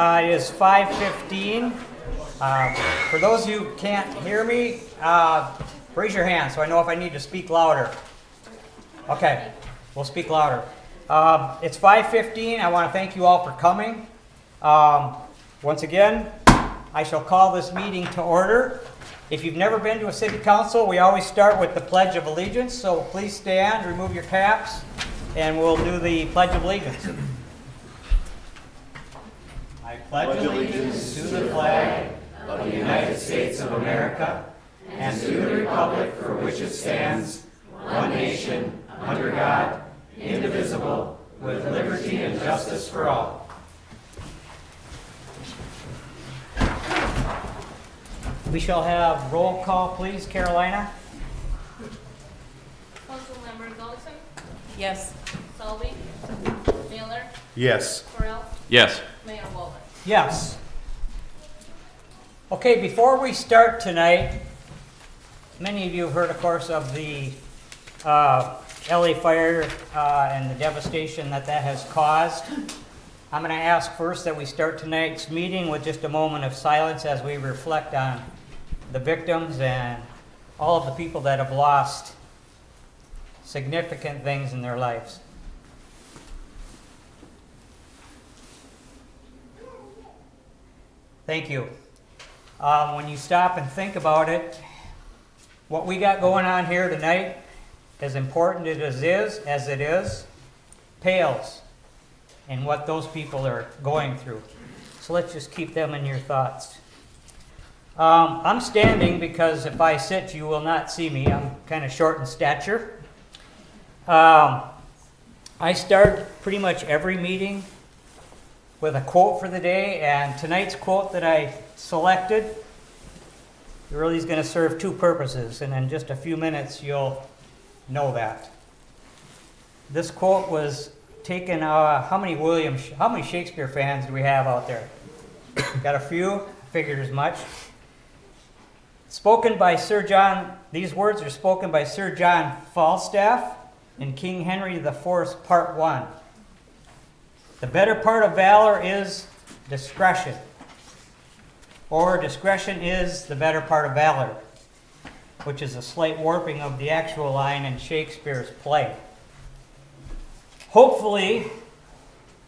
It is 5:15. For those of you who can't hear me, raise your hand so I know if I need to speak louder. Okay, we'll speak louder. It's 5:15. I want to thank you all for coming. Once again, I shall call this meeting to order. If you've never been to a city council, we always start with the Pledge of Allegiance. So please stand, remove your caps, and we'll do the Pledge of Allegiance. I pledge allegiance to the flag of the United States of America and to the republic for which it stands, one nation, under God, indivisible, with liberty and justice for all. We shall have roll call, please. Carolina? Councilmember Goldson? Yes. Selby? Miller? Yes. Correll? Yes. Mayor Walden? Yes. Okay, before we start tonight, many of you have heard, of course, of the LA fire and the devastation that has caused. I'm going to ask first that we start tonight's meeting with just a moment of silence as we reflect on the victims and all of the people that have lost significant things in their lives. Thank you. When you stop and think about it, what we got going on here tonight, as important as it is, pales in what those people are going through. So let's just keep them in your thoughts. I'm standing because if I sit, you will not see me. I'm kind of short in stature. I start pretty much every meeting with a quote for the day, and tonight's quote that I selected really is going to serve two purposes, and in just a few minutes you'll know that. This quote was taken, how many Shakespeare fans do we have out there? Got a few? Figured as much. Spoken by these words are spoken by Sir John Falstaff in King Henry IV, Part 1. The better part of valor is discretion, or discretion is the better part of valor, which is a slight warping of the actual line in Shakespeare's play. Hopefully,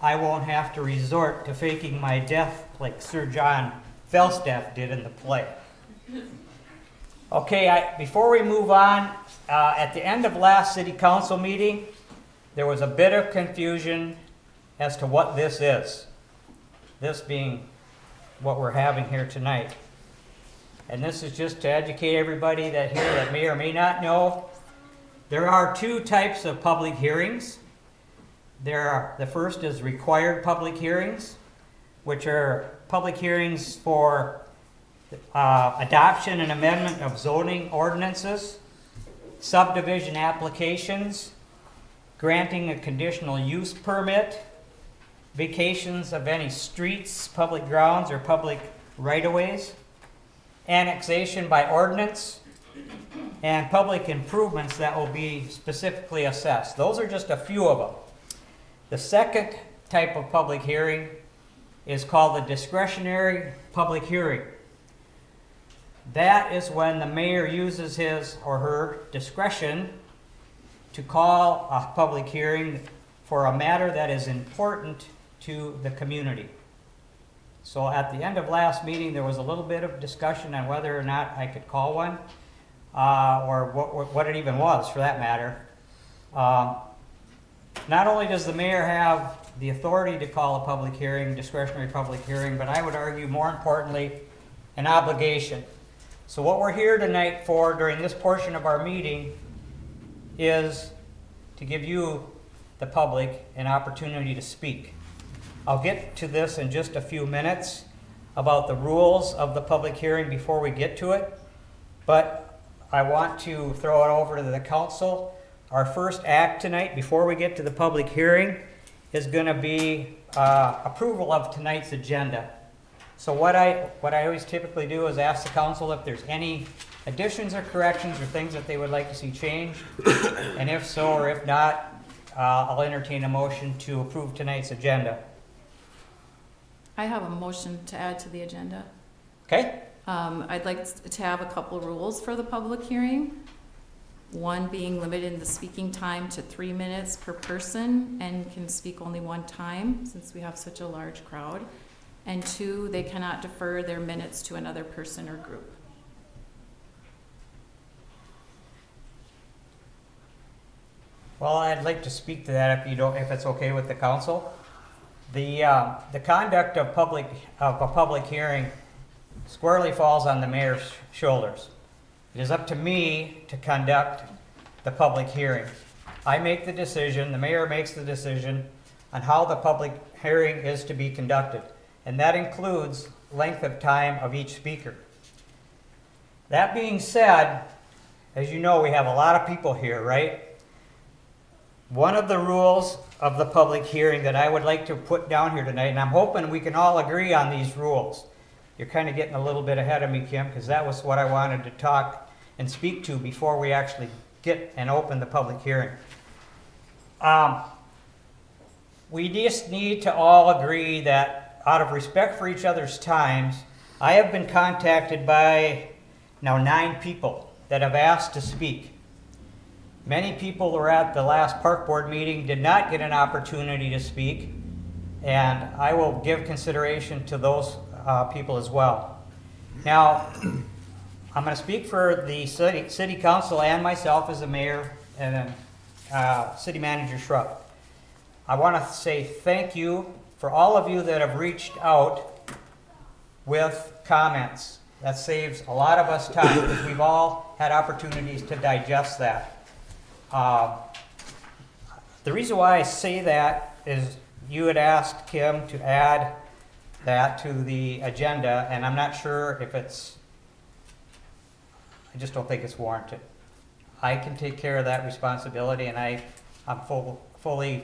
I won't have to resort to faking my death like Sir John Falstaff did in the play. Okay, before we move on, at the end of last city council meeting, there was a bit of confusion as to what this is. This being what we're having here tonight. And this is just to educate everybody that may or may not know. There are two types of public hearings. The first is required public hearings, which are public hearings for adoption and amendment of zoning ordinances, subdivision applications, granting a conditional use permit, vacations of any streets, public grounds, or public right-of-ways, annexation by ordinance, and public improvements that will be specifically assessed. Those are just a few of them. The second type of public hearing is called the discretionary public hearing. That is when the mayor uses his or her discretion to call a public hearing for a matter that is important to the community. So at the end of last meeting, there was a little bit of discussion on whether or not I could call one, or what it even was, for that matter. Not only does the mayor have the authority to call a public hearing, discretionary public hearing, but I would argue more importantly, an obligation. So what we're here tonight for during this portion of our meeting is to give you, the public, an opportunity to speak. I'll get to this in just a few minutes about the rules of the public hearing before we get to it, but I want to throw it over to the council. Our first act tonight, before we get to the public hearing, is going to be approval of tonight's agenda. So what I always typically do is ask the council if there's any additions or corrections or things that they would like to see changed, and if so or if not, I'll entertain a motion to approve tonight's agenda. I have a motion to add to the agenda. Okay? I'd like to have a couple rules for the public hearing. One being limited the speaking time to 3 minutes per person and can speak only one time since we have such a large crowd. And 2, they cannot defer their minutes to another person or group. Well, I'd like to speak to that if it's okay with the council. The conduct of a public hearing squarely falls on the mayor's shoulders. It is up to me to conduct the public hearing. I make the decision, the mayor makes the decision on how the public hearing is to be conducted, and that includes length of time of each speaker. That being said, as you know, we have a lot of people here, right? One of the rules of the public hearing that I would like to put down here tonight, and I'm hoping we can all agree on these rules. You're kind of getting a little bit ahead of me, Kim, because that was what I wanted to talk and speak to before we actually get and open the public hearing. We just need to all agree that out of respect for each other's times, I have been contacted by now 9 people that have asked to speak. Many people who were at the last park board meeting did not get an opportunity to speak, and I will give consideration to those people as well. Now, I'm going to speak for the city council and myself as the mayor and city manager Shrub. I want to say thank you for all of you that have reached out with comments. That saves a lot of us time because we've all had opportunities to digest that. The reason why I say that is you had asked Kim to add that to the agenda, and I'm not sure if I just don't think it's warranted. I can take care of that responsibility, and I'm fully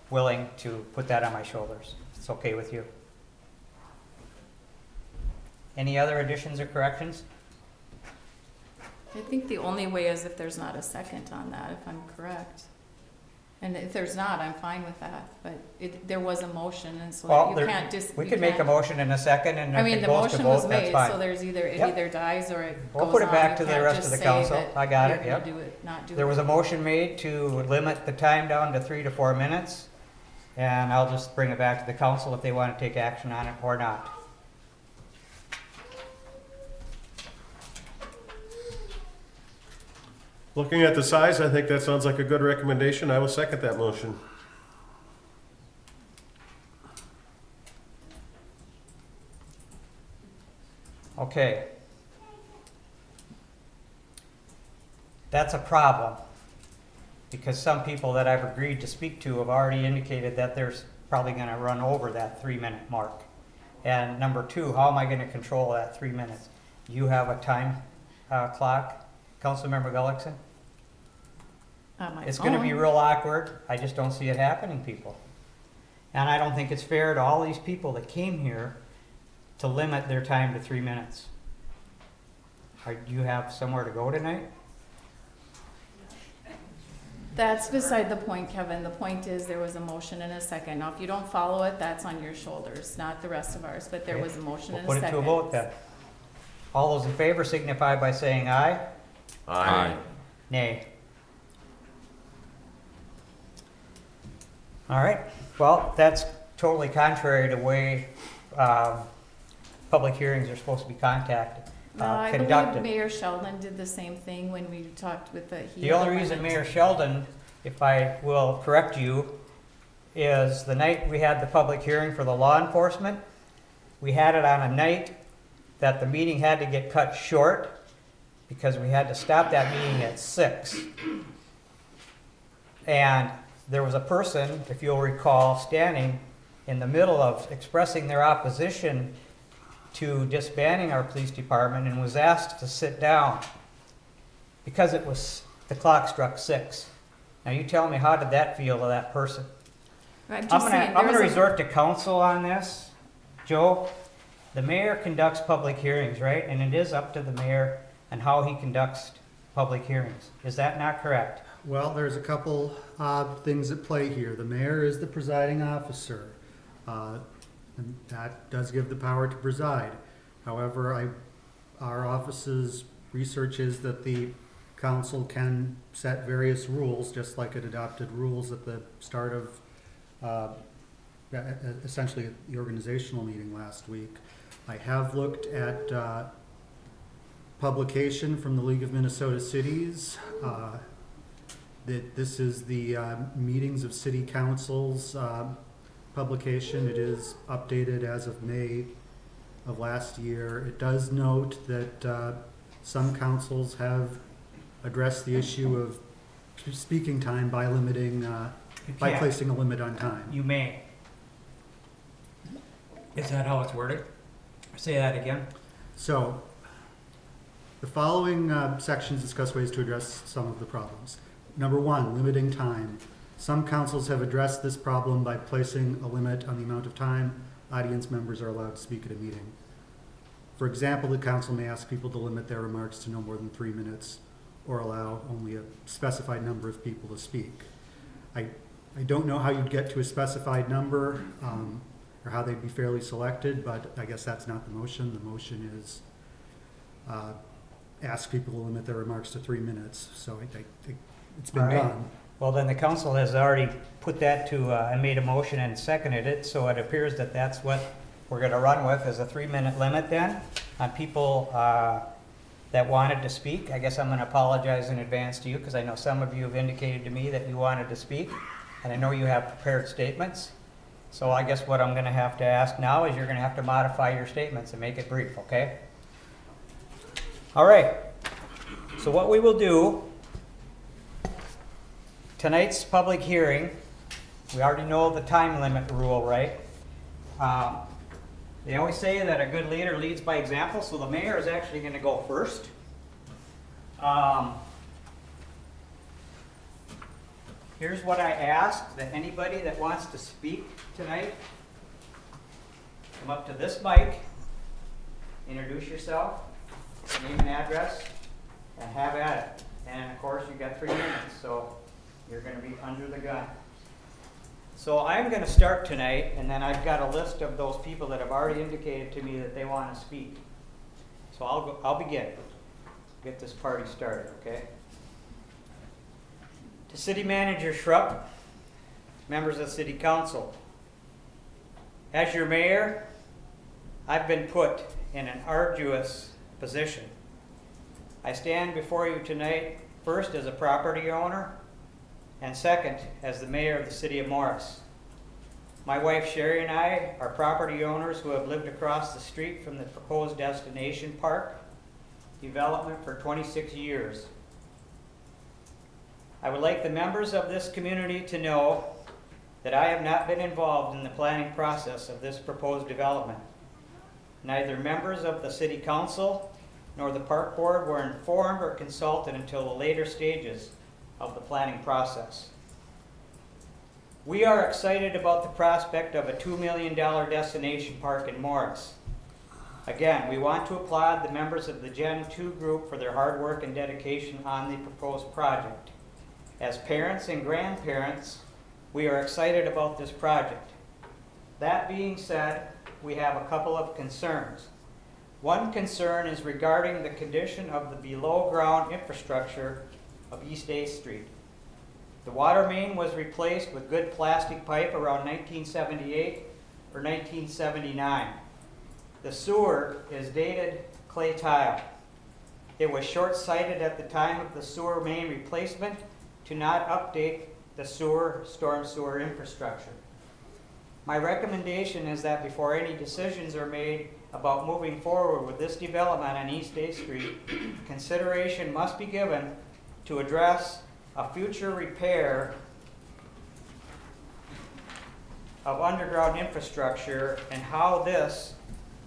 willing to put that on my shoulders. It's okay with you. Any other additions or corrections? I think the only way is if there's not a second on that, if I'm correct. And if there's not, I'm fine with that, but there was a motion, and so Well, you can't just. we could make a motion in a second, and I if mean, it the goes to motion was vote, that's made, fine. so there's it Yep. either dies or it We'll goes put it on. back You to the can't rest of just the say council. that I got you're it, gonna yep. do it, not do There it. was a motion made to limit the time down to 3 to 4 minutes, and I'll just bring it back to the council if they want to take action on it or not. Looking at the size, I think that sounds like a good recommendation. I will second that motion. Okay. That's a problem, because some people that I've agreed to speak to have already indicated that they're probably going to run over that 3-minute mark. And number 2, how am I going to control that 3 minutes? You have a time clock, Councilmember Gullickson? On my It's going to be phone. real awkward. I just don't see it happening, people. And I don't think it's fair to all these people that came here to limit their time to 3 minutes. Do you have somewhere to go tonight? That's beside the point, Kevin. The point is there was a motion and a second. Now, if you don't follow it, that's on your shoulders, not the rest of ours, but there Okay. was a motion We'll and a put it second. to a vote then. All those in favor signify by saying aye. Aye. Nay. All right, well, that's totally contrary to the way public hearings are supposed to be conducted. I believe Mayor Sheldon did the same thing when we talked with the. The only reason Mayor Sheldon, if I will correct you, is the night we had the public hearing for the law enforcement, we had it on a night that the meeting had to get cut short because we had to stop that meeting at 6. And there was a person, if you'll recall, standing in the middle of expressing their opposition to disbanding our police department and was asked to sit down because the clock struck 6. Now you tell me, how did that feel to that person? I'm I'm gonna resort to counsel on this, Joe. The mayor conducts public hearings, right? And it is up to the mayor and how he conducts public hearings. Is that not correct? Well, there's a couple odd things at play here. The mayor is the presiding officer. and that does give the power to preside. However, our office's research is that the council can set various rules, just like it adopted rules at the start of essentially the organizational meeting last week. I have looked at publication from the League of Minnesota Cities. That this is the Meetings of City Councils publication. It is updated as of May of last year. It does note that some councils have addressed the issue of speaking time by limiting, by can't. placing a limit on time. You may. Is that how it's worded? Say that again. So, the following sections discuss ways to address some of the problems. Number one, limiting time. Some councils have addressed this problem by placing a limit on the amount of time audience members are allowed to speak at a meeting. For example, the council may ask people to limit their remarks to no more than 3 minutes or allow only a specified number of people to speak. I don't know how you'd get to a specified number or how they'd be fairly selected, but I guess that's not the motion. The motion is ask people to limit their remarks to 3 minutes. So it's been All right. done. Well, then the council has already put that to, and made a motion and seconded it, so it appears that that's what we're gonna run with, is a 3-minute limit then on people that wanted to speak. I guess I'm gonna apologize in advance to you, because I know some of you have indicated to me that you wanted to speak, and I know you have prepared statements. So I guess what I'm gonna have to ask now is you're gonna have to modify your statements and make it brief, okay? All right, so what we will do, tonight's public hearing, we already know the time limit rule, right? They always say that a good leader leads by example, so the mayor is actually gonna go first. Here's what I ask, that anybody that wants to speak tonight, come up to this mic, introduce yourself, name and address, and have at it. And of course, you've got 3 minutes, so you're gonna be under the gun. So I'm gonna start tonight, and then I've got a list of those people that have already indicated to me that they wanna speak. So I'll begin. Get this party started, okay? To City Manager Schrupp, members of City Council. As your mayor, I've been put in an arduous position. I stand before you tonight, first as a property owner, and second, as the mayor of the city of Morris. My wife Sherry and I are property owners who have lived across the street from the proposed destination park development for 26 years. I would like the members of this community to know that I have not been involved in the planning process of this proposed development. Neither members of the city council nor the park board were informed or consulted until the later stages of the planning process. We are excited about the prospect of a $2 million destination park in Morris. Again, we want to applaud the members of the Gen 2 group for their hard work and dedication on the proposed project. As parents and grandparents, we are excited about this project. That being said, we have a couple of concerns. One concern is regarding the condition of the below-ground infrastructure of East 8th Street. The water main was replaced with good plastic pipe around 1978 or 1979. The sewer is dated clay tile. It was short-sighted at the time of the sewer main replacement to not update the storm sewer infrastructure. My recommendation is that before any decisions are made about moving forward with this development on East 8th Street, consideration must be given to address a future repair of underground infrastructure and how this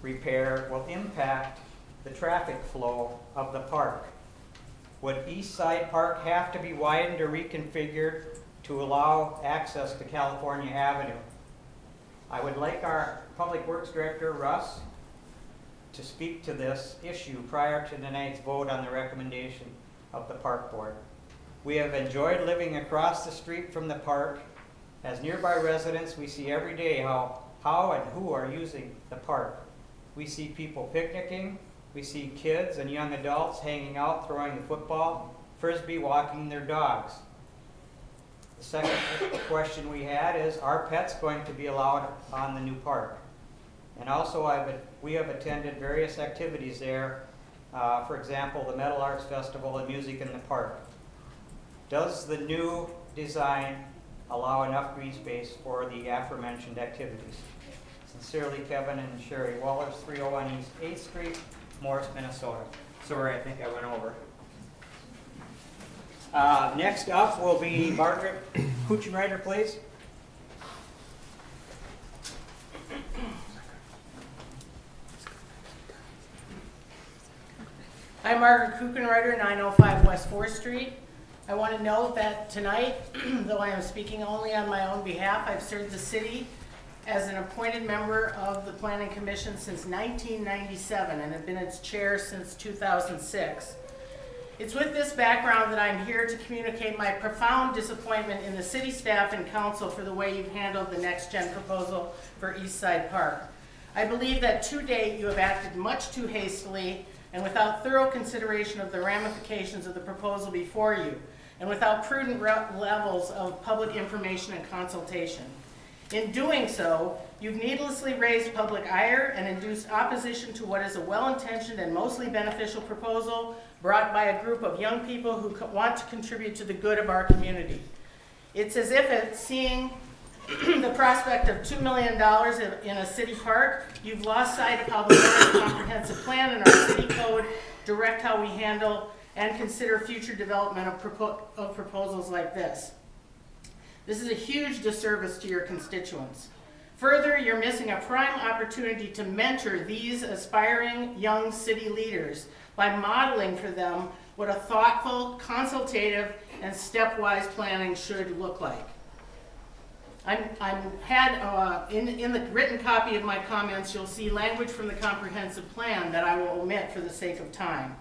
repair will impact the traffic flow of the park. Would East Side Park have to be widened or reconfigured to allow access to California Avenue? I would like our Public Works Director, Russ, to speak to this issue prior to tonight's vote on the recommendation of the Park Board. We have enjoyed living across the street from the park. As nearby residents, we see every day how how and who are using the park. We see people picnicking, we see kids and young adults hanging out, throwing the football, frisbee, walking their dogs. The second question we had is, are pets going to be allowed on the new park? And also we have attended various activities there, for example, the Metal Arts Festival and Music in the Park. Does the new design allow enough green space for the aforementioned activities? Sincerely, Kevin and Sherry Wallers, 301 East 8th Street, Morris, Minnesota. Sorry, I think I went over. Next up will be Margaret Kuchenreiter, please. I'm Margaret Kuchenreiter, 905 West 4th Street. I want to note that tonight, though I am speaking only on my own behalf, I've served the city as an appointed member of the Planning Commission since 1997 and have been its chair since 2006. It's with this background that I'm here to communicate my profound disappointment in the city staff and council for the way you've handled the next-gen proposal for East Side Park. I believe that to date you have acted much too hastily and without thorough consideration of the ramifications of the proposal before you, and without prudent levels of public information and consultation. In doing so, you've needlessly raised public ire and induced opposition to what is a well-intentioned and mostly beneficial proposal brought by a group of young people who want to contribute to the good of our community. It's as if it's seeing the prospect of $2 million in a city park, you've lost sight of how the comprehensive plan and our city code direct how we handle and consider future development of proposals like this. This is a huge disservice to your constituents. Further, you're missing a prime opportunity to mentor these aspiring young city leaders by modeling for them what a thoughtful, consultative, and stepwise planning should look like. In the written copy of my comments, you'll see language from the comprehensive plan that I will omit for the sake of time.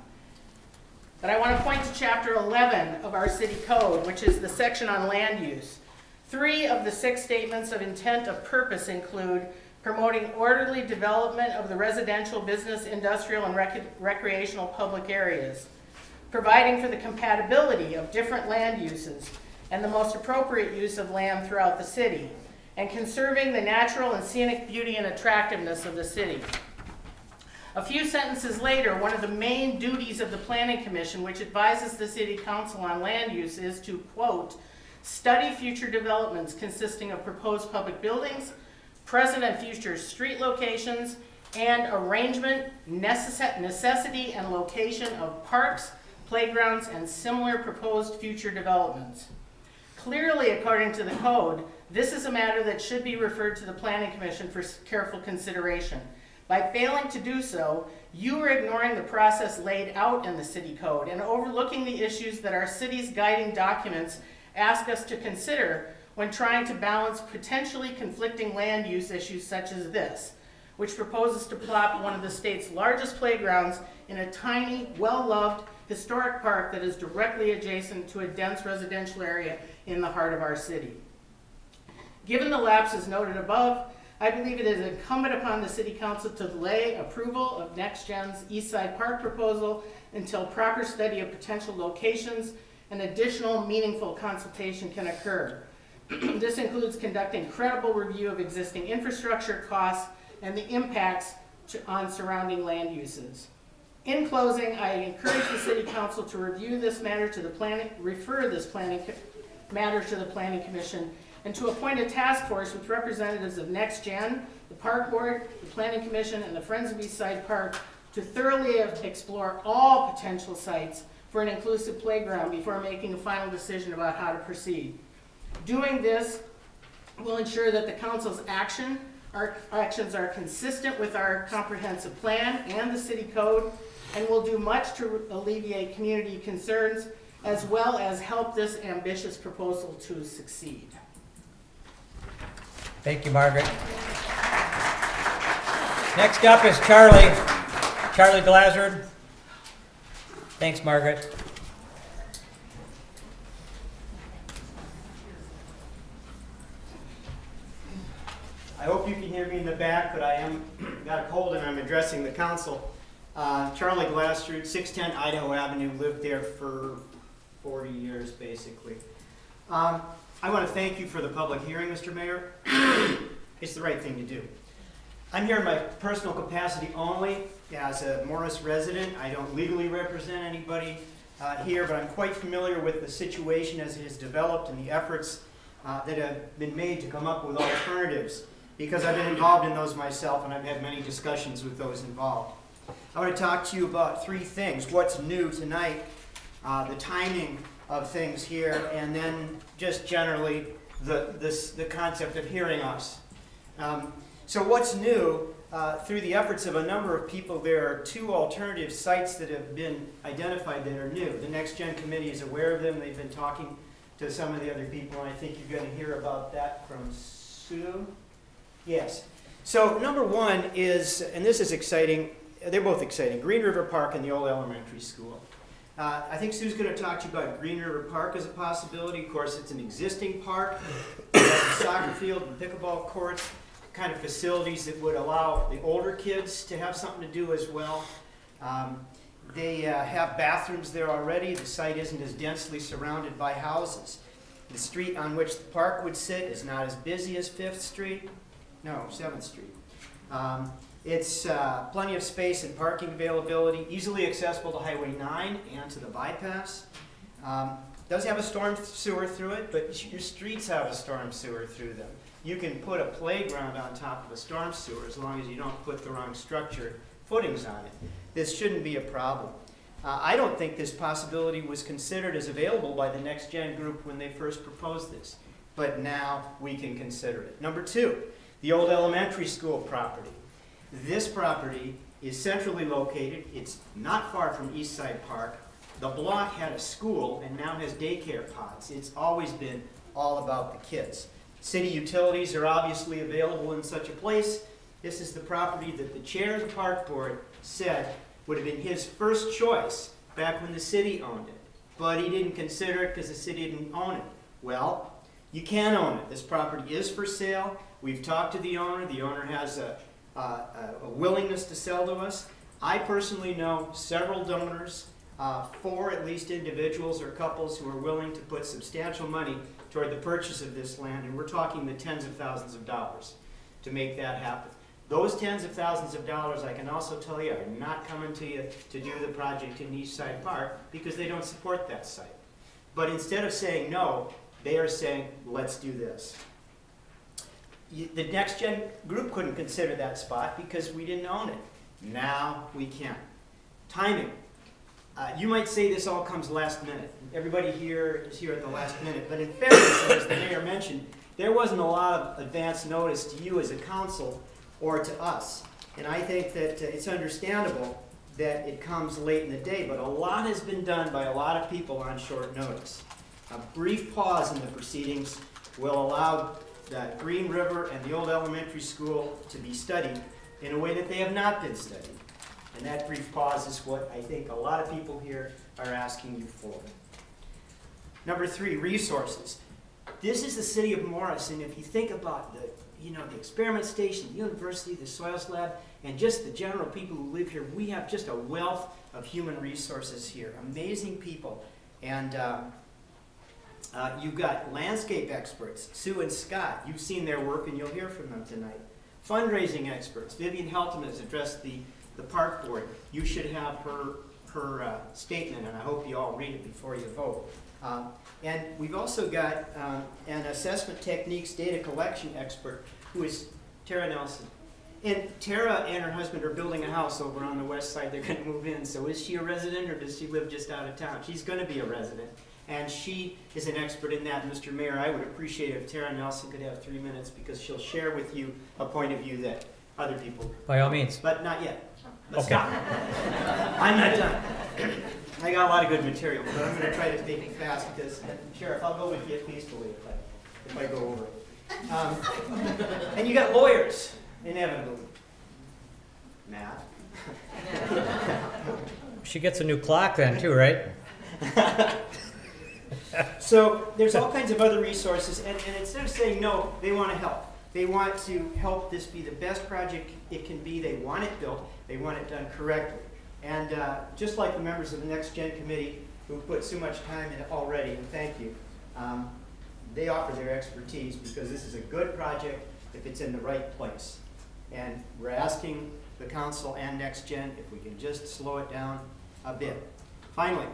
But I want to point to Chapter 11 of our city code, which is the section on land use. 3 of the 6 statements of intent of purpose include promoting orderly development of the residential, business, industrial, and recreational public areas, providing for the compatibility of different land uses and the most appropriate use of land throughout the city, and conserving the natural and scenic beauty and attractiveness of the city. A few sentences later, one of the main duties of the Planning Commission, which advises the City Council on land use, is to, quote, study future developments consisting of proposed public buildings, present and future street locations, and arrangement, necessity, and location of parks, playgrounds, and similar proposed future developments. Clearly, according to the code, this is a matter that should be referred to the Planning Commission for careful consideration. By failing to do so, you are ignoring the process laid out in the city code and overlooking the issues that our city's guiding documents ask us to consider when trying to balance potentially conflicting land use issues such as this, which proposes to plop one of the state's largest playgrounds in a tiny, well-loved, historic park that is directly adjacent to a dense residential area in the heart of our city. Given the lapses noted above, I believe it is incumbent upon the City Council to delay approval of NextGen's East Side Park proposal until proper study of potential locations and additional meaningful consultation can occur. This includes conducting credible review of existing infrastructure costs and the impacts on surrounding land uses. In closing, I encourage the City Council to review this matter to the matter to the Planning Commission and to appoint a task force with representatives of NextGen, the Park Board, the Planning Commission, and the Friends of East Side Park to thoroughly explore all potential sites for an inclusive playground before making a final decision about how to proceed. Doing this will ensure that the Council's actions are consistent with our comprehensive plan and the City Code, and will do much to alleviate community concerns as well as help this ambitious proposal to succeed. Thank you, Margaret. Next up is Charlie Glazard. Thanks, Margaret. I hope you can hear me in the back, but I am got a cold and I'm addressing the council. Charlie Glassrud, 610 Idaho Avenue, lived there for 40 years, basically. I want to thank you for the public hearing, Mr. Mayor. It's the right thing to do. I'm here in my personal capacity only as a Morris resident. I don't legally represent anybody here, but I'm quite familiar with the situation as it has developed and the efforts that have been made to come up with alternatives, because I've been involved in those myself and I've had many discussions with those involved. I want to talk to you about three things: what's new tonight, the timing of things here, and then just generally the concept of hearing us. So what's new? Through the efforts of a number of people, there are two alternative sites that have been identified that are new. The Next Gen Committee is aware of them. They've been talking to some of the other people, and I think you're going to hear about that from Sue. Yes. So number one is, and this is exciting, they're both exciting, Green River Park and the old elementary school. I think Sue's going to talk to you about Green River Park as a possibility. Of course, it's an existing park. It has a soccer field and pickleball courts, kind of facilities that would allow the older kids to have something to do as well. They have bathrooms there already. The site isn't as densely surrounded by houses. The street on which the park would sit is not as busy as 5th Street. No, 7th Street. It's plenty of space and parking availability, easily accessible to Highway 9 and to the bypass. Does have a storm sewer through it, but your streets have a storm sewer through them. You can put a playground on top of a storm sewer as long as you don't put the wrong structure footings on it. This shouldn't be a problem. I don't think this possibility was considered as available by the Next Gen group when they first proposed this, but now we can consider it. Number two, the old elementary school property. This property is centrally located. It's not far from Eastside Park. The block had a school and now has daycare pods. It's always been all about the kids. City utilities are obviously available in such a place. This is the property that the chair of the park board said would have been his first choice back when the city owned it. But he didn't consider it because the city didn't own it. Well, you can own it. This property is for sale. We've talked to the owner. The owner has a willingness to sell to us. I personally know several donors, 4 at least individuals or couples who are willing to put substantial money toward the purchase of this land, and we're talking the tens of thousands of dollars to make that happen. Those tens of thousands of dollars, I can also tell you, are not coming to you to do the project in Eastside Park because they don't support that site. But instead of saying no, they are saying, let's do this. The Next Gen group couldn't consider that spot because we didn't own it. Now we can. Timing. You might say this all comes last minute. Everybody here is here at the last minute, but in fairness, as the mayor mentioned, there wasn't a lot of advance notice to you as a council or to us. And I think that it's understandable that it comes late in the day, but a lot has been done by a lot of people on short notice. A brief pause in the proceedings will allow the Green River and the old elementary school to be studied in a way that they have not been studied. And that brief pause is what I think a lot of people here are asking you for. Number 3, resources. This is the city of Morris, and if you think about the experiment station, the university, the soils lab, and just the general people who live here, we have just a wealth of human resources here. Amazing people. And you've got landscape experts, Sue and Scott. You've seen their work and you'll hear from them tonight. Fundraising experts. Vivian Helton has addressed the park board. You should have her statement, and I hope you all read it before you vote. And we've also got an assessment techniques data collection expert who is Tara Nelson. And Tara and her husband are building a house over on the west side. They're going to move in. So is she a resident or does she live just out of town? She's going to be a resident. And she is an expert in that. Mr. Mayor, I would appreciate it if Tara Nelson could have 3 minutes because she'll share with you a point of view that other people. By all means. But not yet. Let's Okay. stop. I'm not done. I got a lot of good material, but I'm going to try to take it fast because, Sheriff, I'll go with you peacefully if I go over it. And you got lawyers, inevitably. Matt. She gets a new clock then too, right? So there's all kinds of other resources, and instead of saying no, they want to help. They want to help this be the best project it can be. They want it built. They want it done correctly. And just like the members of the Next Gen Committee who put so much time in it already, and thank you, they offer their expertise because this is a good project if it's in the right place. And we're asking the council and Next Gen if we can just slow it down a bit. Finally,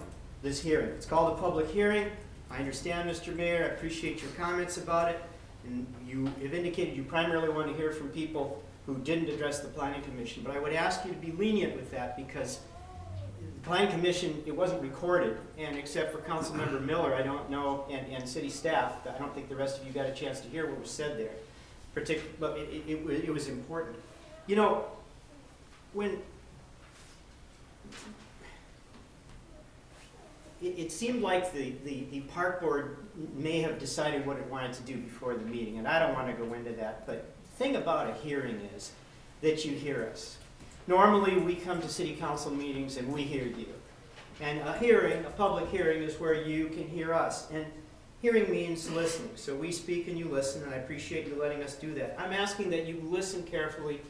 this hearing. It's called a public hearing. I understand, Mr. Mayor, I appreciate your comments about it. And you have indicated you primarily want to hear from people who didn't address the Planning Commission. But I would ask you to be lenient with that because the Planning Commission, it wasn't recorded. And except for Councilmember Miller, I don't know, and city staff, I don't think the rest of you got a chance to hear what was said there. But it was important. You know, when it seemed like the park board may have decided what it wanted to do before the meeting, and I don't want to go into that, but the thing about a hearing is that you hear us. Normally, we come to city council meetings and we hear you. And a hearing, a public hearing, is where you can hear us. And hearing means listening. So we speak and you listen, and I appreciate you letting us do that. I'm asking that you listen carefully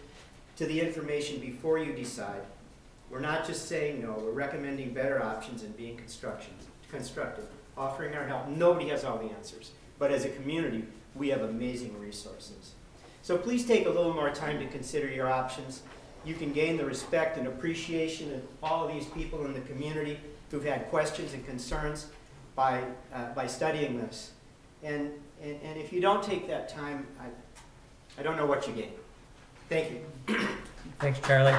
to the information before you decide. We're not just saying no, we're recommending better options and being constructive, offering our help. Nobody has all the answers, but as a community, we have amazing resources. So please take a little more time to consider your options. You can gain the respect and appreciation of all of these people in the community who've had questions and concerns by studying this. And if you don't take that time, I don't know what you gain. Thank you. Thanks, Charlie.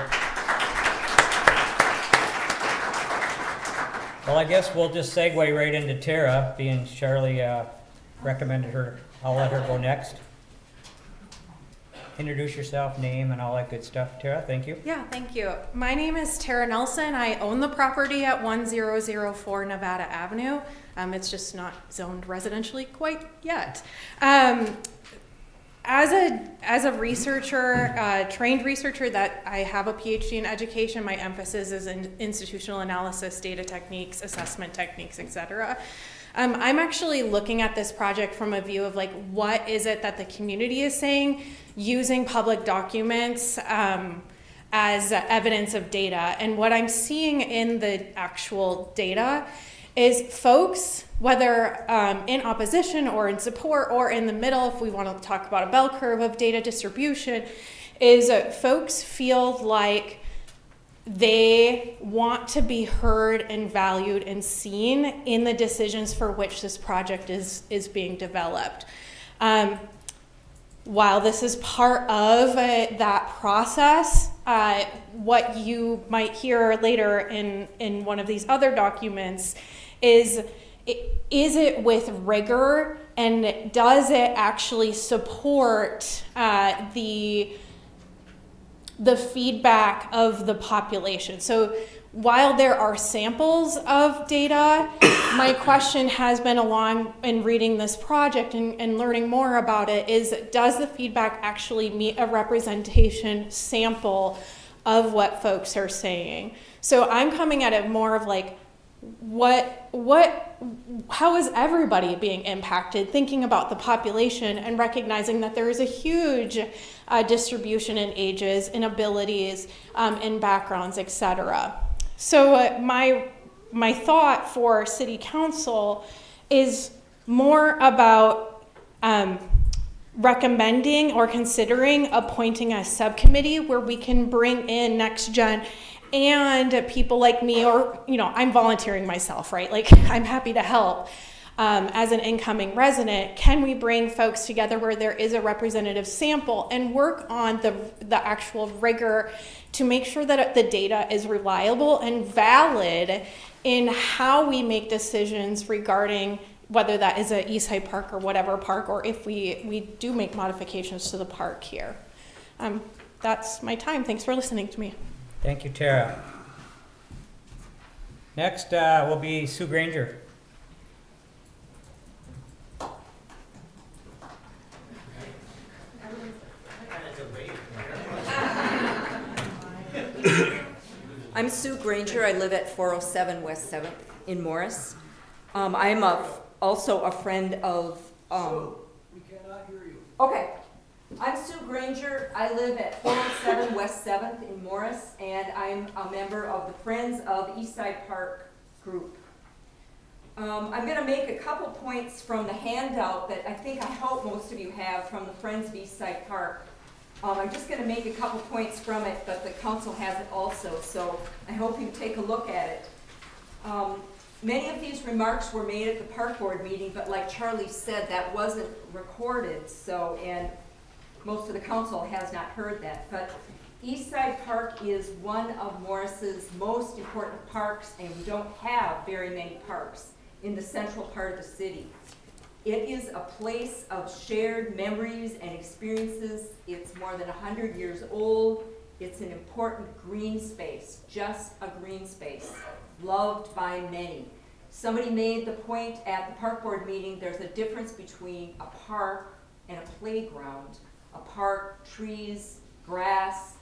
Well, I guess we'll just segue right into Tara, being Charlie recommended her. I'll let her go next. Introduce yourself, name, and all that good stuff. Tara, thank you. Yeah, thank you. My name is Tara Nelson. I own the property at 1004 Nevada Avenue. It's just not zoned residentially quite yet. As a researcher, trained researcher, that I have a PhD in education, my emphasis is in institutional analysis, data techniques, assessment techniques, etc. I'm actually looking at this project from a view of like, what is it that the community is saying using public documents as evidence of data. And what I'm seeing in the actual data is folks, whether in opposition or in support or in the middle, if we want to talk about a bell curve of data distribution, is folks feel like they want to be heard and valued and seen in the decisions for which this project is being developed. While this is part of that process, what you might hear later in one of these other documents is it with rigor, and does it actually support the feedback of the population? So while there are samples of data, my question has been along in reading this project and learning more about it is, does the feedback actually meet a representation sample of what folks are saying? So I'm coming at it more of like, how is everybody being impacted, thinking about the population and recognizing that there is a huge distribution in ages, in abilities, in backgrounds, etc. So my thought for City Council is more about recommending or considering appointing a subcommittee where we can bring in Next Gen and people like me, or, I'm volunteering myself, right? Like, I'm happy to help as an incoming resident. Can we bring folks together where there is a representative sample and work on the actual rigor to make sure that the data is reliable and valid in how we make decisions regarding whether that is a Eastside Park or whatever park, or if we do make modifications to the park here. That's my time. Thanks for listening to me. Thank you, Tara. Next will be Sue Granger. I'm Sue Granger. I live at 407 West 7th in Morris. I'm also a friend of... we cannot hear you. Okay. I'm Sue Granger. I live at 407 West 7th in Morris, and I'm a member of the Friends of Eastside Park group. I'm going to make a couple points from the handout that I hope most of you have from the Friends of Eastside Park. I'm just going to make a couple points from it, but the council has it also, so I hope you take a look at it. Many of these remarks were made at the park board meeting, but like Charlie said, that wasn't recorded, and most of the council has not heard that. But Eastside Park is one of Morris's most important parks, and we don't have very many parks in the central part of the city. It is a place of shared memories and experiences. It's more than 100 years old. It's an important green space, just a green space, loved by many. Somebody made the point at the park board meeting, there's a difference between a park and a playground. A park, trees, grass,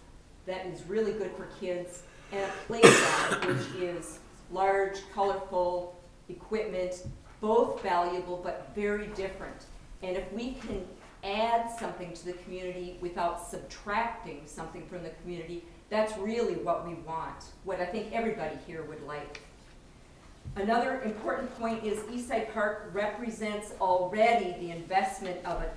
that is really good for kids, and a playground, which is large, colorful equipment, both valuable but very different. And if we can add something to the community without subtracting something from the community, that's really what we want, what I think everybody here would like. Another important point is Eastside Park represents already the investment of a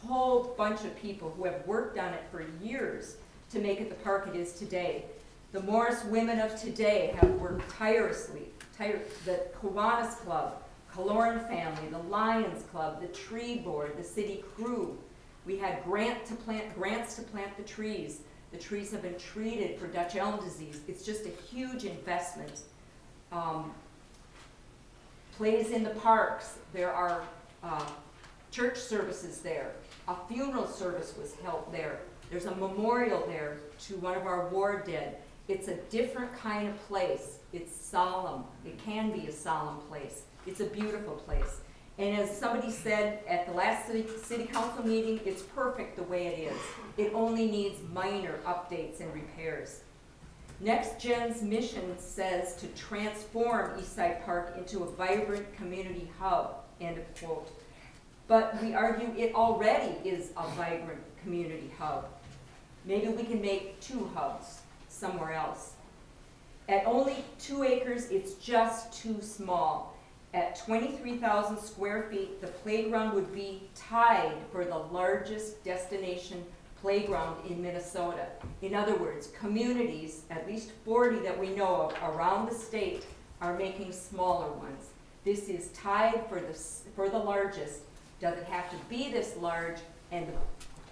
whole bunch of people who have worked on it for years to make it the park it is today. The Morris women of today have worked tirelessly. The Kiwanis Club, Kaloran family, the Lions Club, the Tree Board, the city crew. We had grants to plant the trees. The trees have been treated for Dutch elm disease. It's just a huge investment. Plays in the parks. There are church services there. A funeral service was held there. There's a memorial there to one of our war dead. It's a different kind of place. It's solemn. It can be a solemn place. It's a beautiful place. And as somebody said at the last city council meeting, it's perfect the way it is. It only needs minor updates and repairs. Next Gen's mission says to transform Eastside Park into a vibrant community hub, end of quote. But we argue it already is a vibrant community hub. Maybe we can make 2 hubs somewhere else. At only 2 acres, it's just too small. At 23,000 square feet, the playground would be tied for the largest destination playground in Minnesota. In other words, communities, at least 40 that we know of around the state, are making smaller ones. This is tied for the largest. Does it have to be this large? And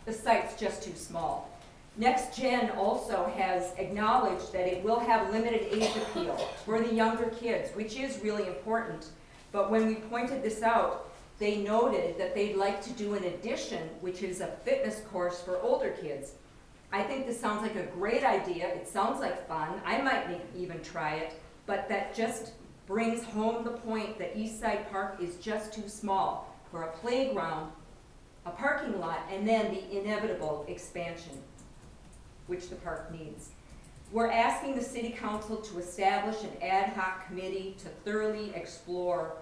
the site's just too small. Next Gen also has acknowledged that it will have limited age appeal for the younger kids, which is really important. But when we pointed this out, they noted that they'd like to do an addition, which is a fitness course for older kids. I think this sounds like a great idea. It sounds like fun. I might even try it, but that just brings home the point that Eastside Park is just too small for a playground, a parking lot, and then the inevitable expansion, which the park needs. We're asking the city council to establish an ad hoc committee to thoroughly explore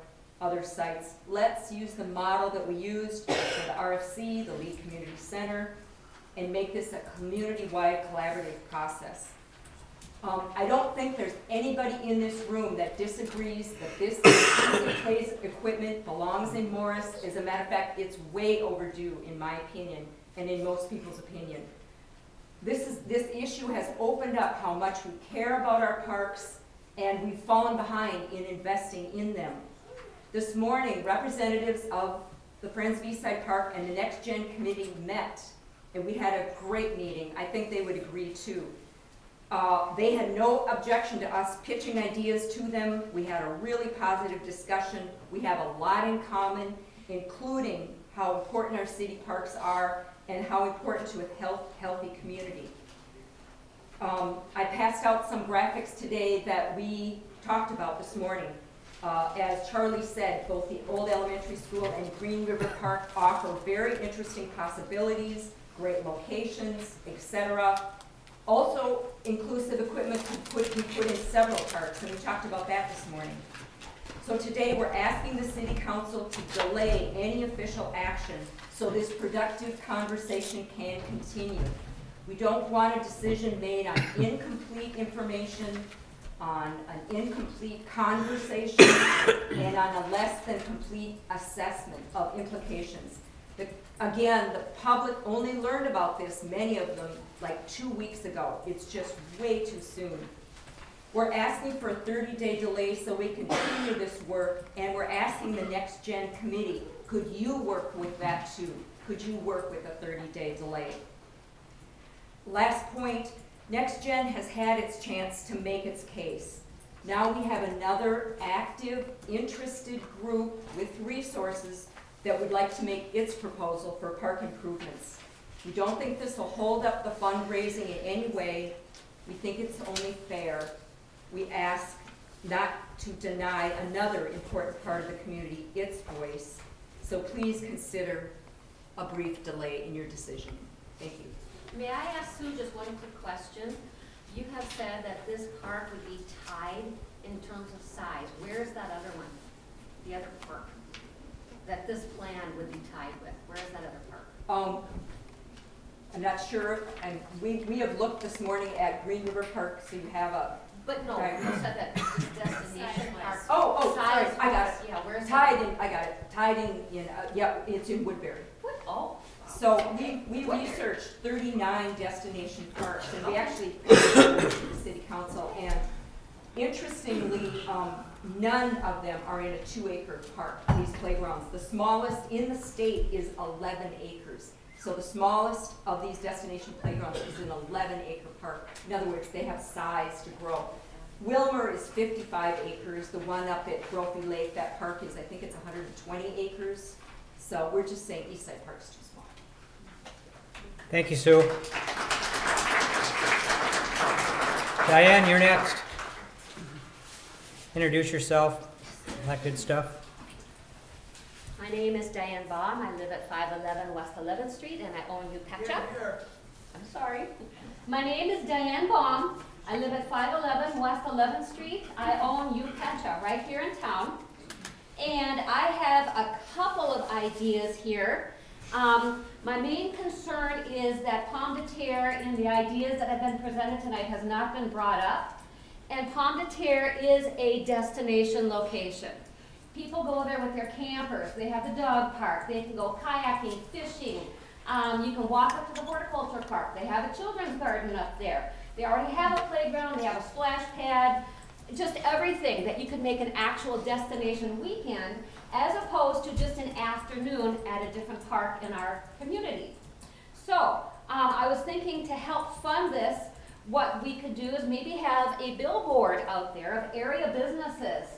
other sites. Let's use the model that we used for the RFC, the Lee Community Center, and make this a community-wide collaborative process. I don't think there's anybody in this room that disagrees that this place equipment belongs in Morris. As a matter of fact, it's way overdue in my opinion, and in most people's opinion. This issue has opened up how much we care about our parks, and we've fallen behind in investing in them. This morning, representatives of the Friends of Eastside Park and the Next Gen Committee met, and we had a great meeting. I think they would agree too. They had no objection to us pitching ideas to them. We had a really positive discussion. We have a lot in common, including how important our city parks are and how important to a healthy community. I passed out some graphics today that we talked about this morning. As Charlie said, both the old elementary school and Green River Park offer very interesting possibilities, great locations, etc. Also, inclusive equipment could be put in several parks, and we talked about that this morning. So today, we're asking the city council to delay any official action so this productive conversation can continue. We don't want a decision made on incomplete information, on an incomplete conversation, and on a less than complete assessment of implications. Again, the public only learned about this, many of them, like 2 weeks ago. It's just way too soon. We're asking for a 30-day delay so we can continue this work, and we're asking the Next Gen Committee, could you work with that too? Could you work with a 30-day delay? Last point, Next Gen has had its chance to make its case. Now we have another active, interested group with resources that would like to make its proposal for park improvements. We don't think this will hold up the fundraising in any way. We think it's only fair. We ask not to deny another important part of the community its voice. So please consider a brief delay in your decision. Thank you. May I ask Sue just one quick question? You have said that this park would be tied in terms of size. Where is that other one? The other park? That this plan would be tied with? Where is that other park? I'm not sure, and we have looked this morning at Green River Park, so you have a. But no, Okay. you said that this destination park. Oh, sorry, I got it. Yeah, where's Tied that? in, I got it, tied in, yep, it's in Woodbury. What? Oh. So we researched 39 destination parks, and we actually presented to the city council, and interestingly, none of them are in a 2-acre park, these playgrounds. The smallest in the state is 11 acres. So the smallest of these destination playgrounds is an 11-acre park. In other words, they have size to grow. Wilmer is 55 acres. The one up at Brophy Lake, that park is, I think it's 120 acres. So we're just saying Eastside Park's too small. Thank you, Sue. Diane, you're next. Introduce yourself, that good stuff. My name is Diane Baum. I live at 511 West 11th Street, and I own UPetcha. I'm sorry. My name is Diane Baum. I live at 511 West 11th Street. I own UPetcha right here in town. And I have a couple of ideas here. My main concern is that Pomme de Terre in the ideas that have been presented tonight has not been brought up. And Pomme de Terre is a destination location. People go there with their campers. They have the dog park. They can go kayaking, fishing. You can walk up to the horticulture park. They have a children's garden up there. They already have a playground. They have a splash pad. Just everything that you could make an actual destination weekend, as opposed to just an afternoon at a different park in our community. So I was thinking to help fund this, what we could do is maybe have a billboard out there of area businesses,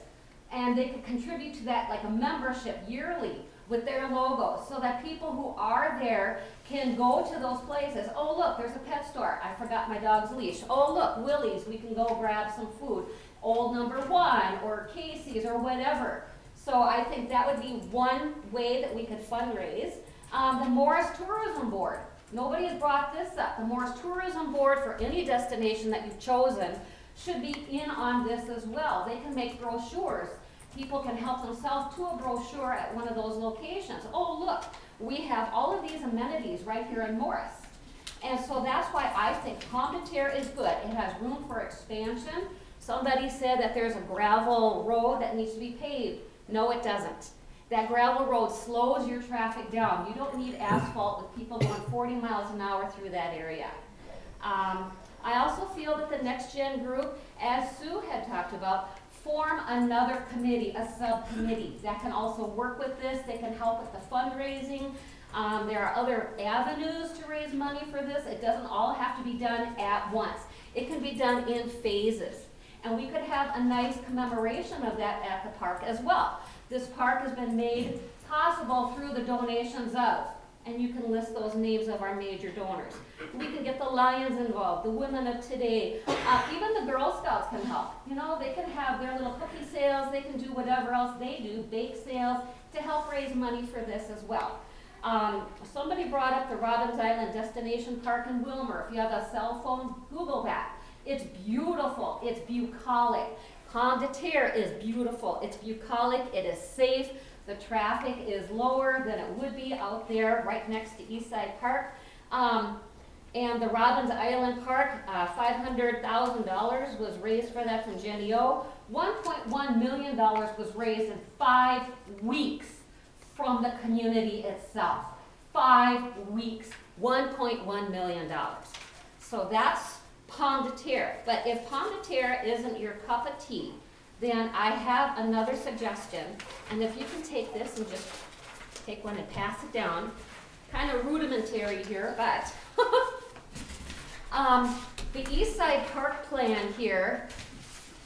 and they could contribute to that like a membership yearly with their logos, so that people who are there can go to those places. Oh look, there's a pet store. I forgot my dog's leash. Oh look, Willie's, we can go grab some food. Old Number One or Casey's or whatever. So I think that would be one way that we could fundraise. The Morris Tourism Board. Nobody has brought this up. The Morris Tourism Board, for any destination that you've chosen, should be in on this as well. They can make brochures. People can help themselves to a brochure at one of those locations. Oh look, we have all of these amenities right here in Morris. And so that's why I think Pomme de Terre is good. It has room for expansion. Somebody said that there's a gravel road that needs to be paved. No, it doesn't. That gravel road slows your traffic down. You don't need asphalt with people going 40 miles an hour through that area. I also feel that the Next Gen group, as Sue had talked about, form another committee, a subcommittee that can also work with this. They can help with the fundraising. There are other avenues to raise money for this. It doesn't all have to be done at once. It can be done in phases. And we could have a nice commemoration of that at the park as well. This park has been made possible through the donations of, and you can list those names of our major donors. We can get the Lions involved, the Women of Today, even the Girl Scouts can help. You know, they can have their little cookie sales, they can do whatever else they do, bake sales, to help raise money for this as well. Somebody brought up the Robbins Island Destination Park in Wilmer. If you have a cell phone, Google that. It's beautiful, it's bucolic. Pomme de Terre is beautiful. It's bucolic, it is safe, the traffic is lower than it would be out there right next to Eastside Park. And the Robbins Island Park, $500,000 was raised for that from Jenny O. $1.1 million was raised in 5 weeks from the community itself. 5 weeks, $1.1 million. So that's Pomme de Terre. But if Pomme de Terre isn't your cup of tea, then I have another suggestion. And if you can take this and just take one and pass it down, kind of rudimentary here, but the East Side Park plan here,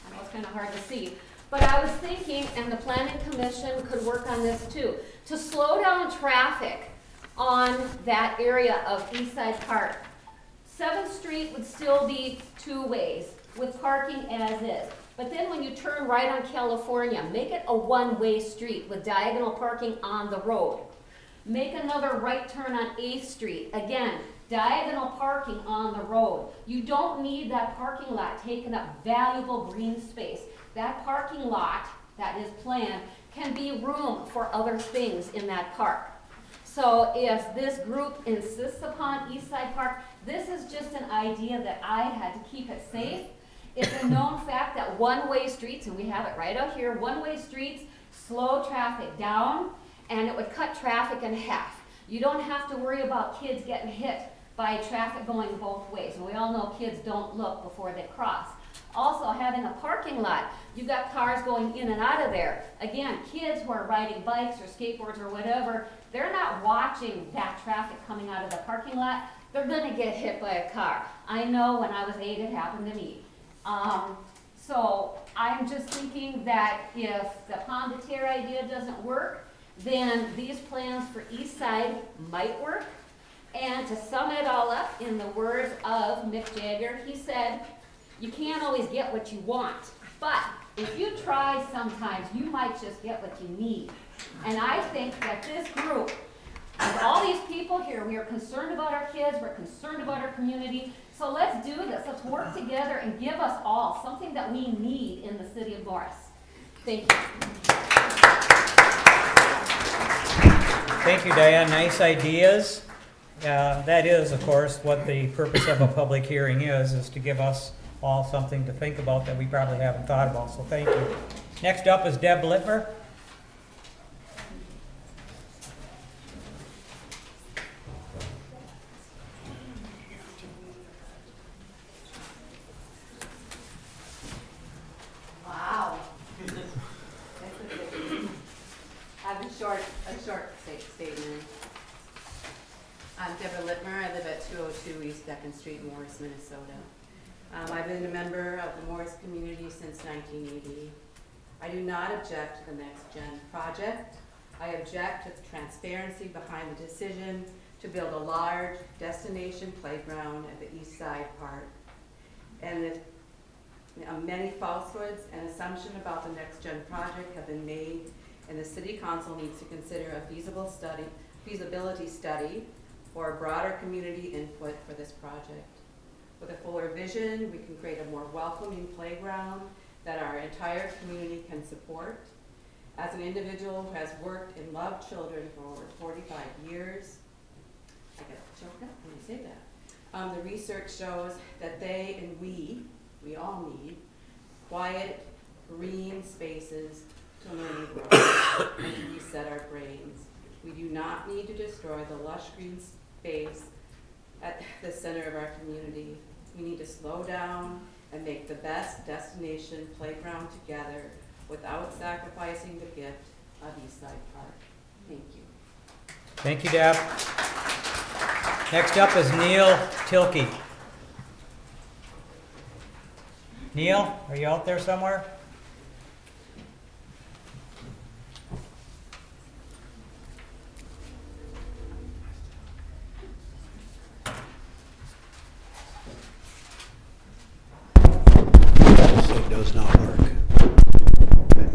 I know it's kind of hard to see, but I was thinking, and the Planning Commission could work on this too, to slow down traffic on that area of East Side Park. 7th Street would still be 2 ways with parking as is. But then when you turn right on California, make it a 1-way street with diagonal parking on the road. Make another right turn on 8th Street. Again, diagonal parking on the road. You don't need that parking lot taking up valuable green space. That parking lot that is planned can be room for other things in that park. So if this group insists upon East Side Park, this is just an idea that I had to keep it safe. It's a known fact that 1-way streets, and we have it right out here, 1-way streets slow traffic down, and it would cut traffic in half. You don't have to worry about kids getting hit by traffic going both ways. And we all know kids don't look before they cross. Also, having a parking lot, you've got cars going in and out of there. Again, kids who are riding bikes or skateboards or whatever, they're not watching that traffic coming out of the parking lot. They're gonna get hit by a car. I know when I was 8, it happened to me. So I'm just thinking that if the Pomme de Terre idea doesn't work, then these plans for East Side might work. And to sum it all up, in the words of Mick Jagger, he said, you can't always get what you want, but if you try sometimes, you might just get what you need. And I think that this group, with all these people here, we are concerned about our kids, we're concerned about our community, so let's do this. Let's work together and give us all something that we need in the city of Morris. Thank you. Thank you, Diane. Nice ideas. That is, of course, what the purpose of a public hearing is to give us all something to think about that we probably haven't thought about, so thank you. Next up is Deb Littmer. Wow. I have a short statement. I'm Deborah Littmer. I live at 202 East 2nd Street, Morris, Minnesota. I've been a member of the Morris community since 1980. I do not object to the Next Gen project. I object to the transparency behind the decision to build a large destination playground at the East Side Park. And many falsehoods and assumptions about the Next Gen project have been made, and the City Council needs to consider a feasibility study for a broader community input for this project. With a fuller vision, we can create a more welcoming playground that our entire community can support. As an individual who has worked and loved children for over 45 years, I get choked up when I say that. The research shows that they and we all need quiet, green spaces to learn and grow and to reset our brains. We do not need to destroy the lush green space at the center of our community. We need to slow down and make the best destination playground together without sacrificing the gift of East Side Park. Thank you. Thank you, Deb. Next up is Neil Tilke. Neil, are you out there somewhere? It does not work. Okay.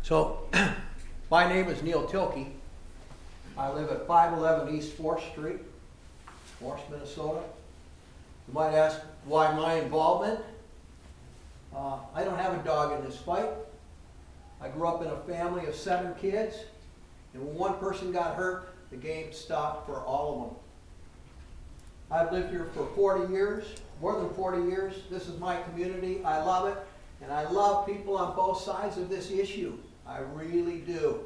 So, my name is Neil Tilke. I live at 511 East 4th Street, Morris, Minnesota. You might ask why my involvement. I don't have a dog in this this fight. I grew up in a family of 7 kids, and when one person got hurt, the game stopped for all of them. I've lived here for 40 years, more than 40 years. This is my community. I love it, and I love people on both sides of this issue. I really do.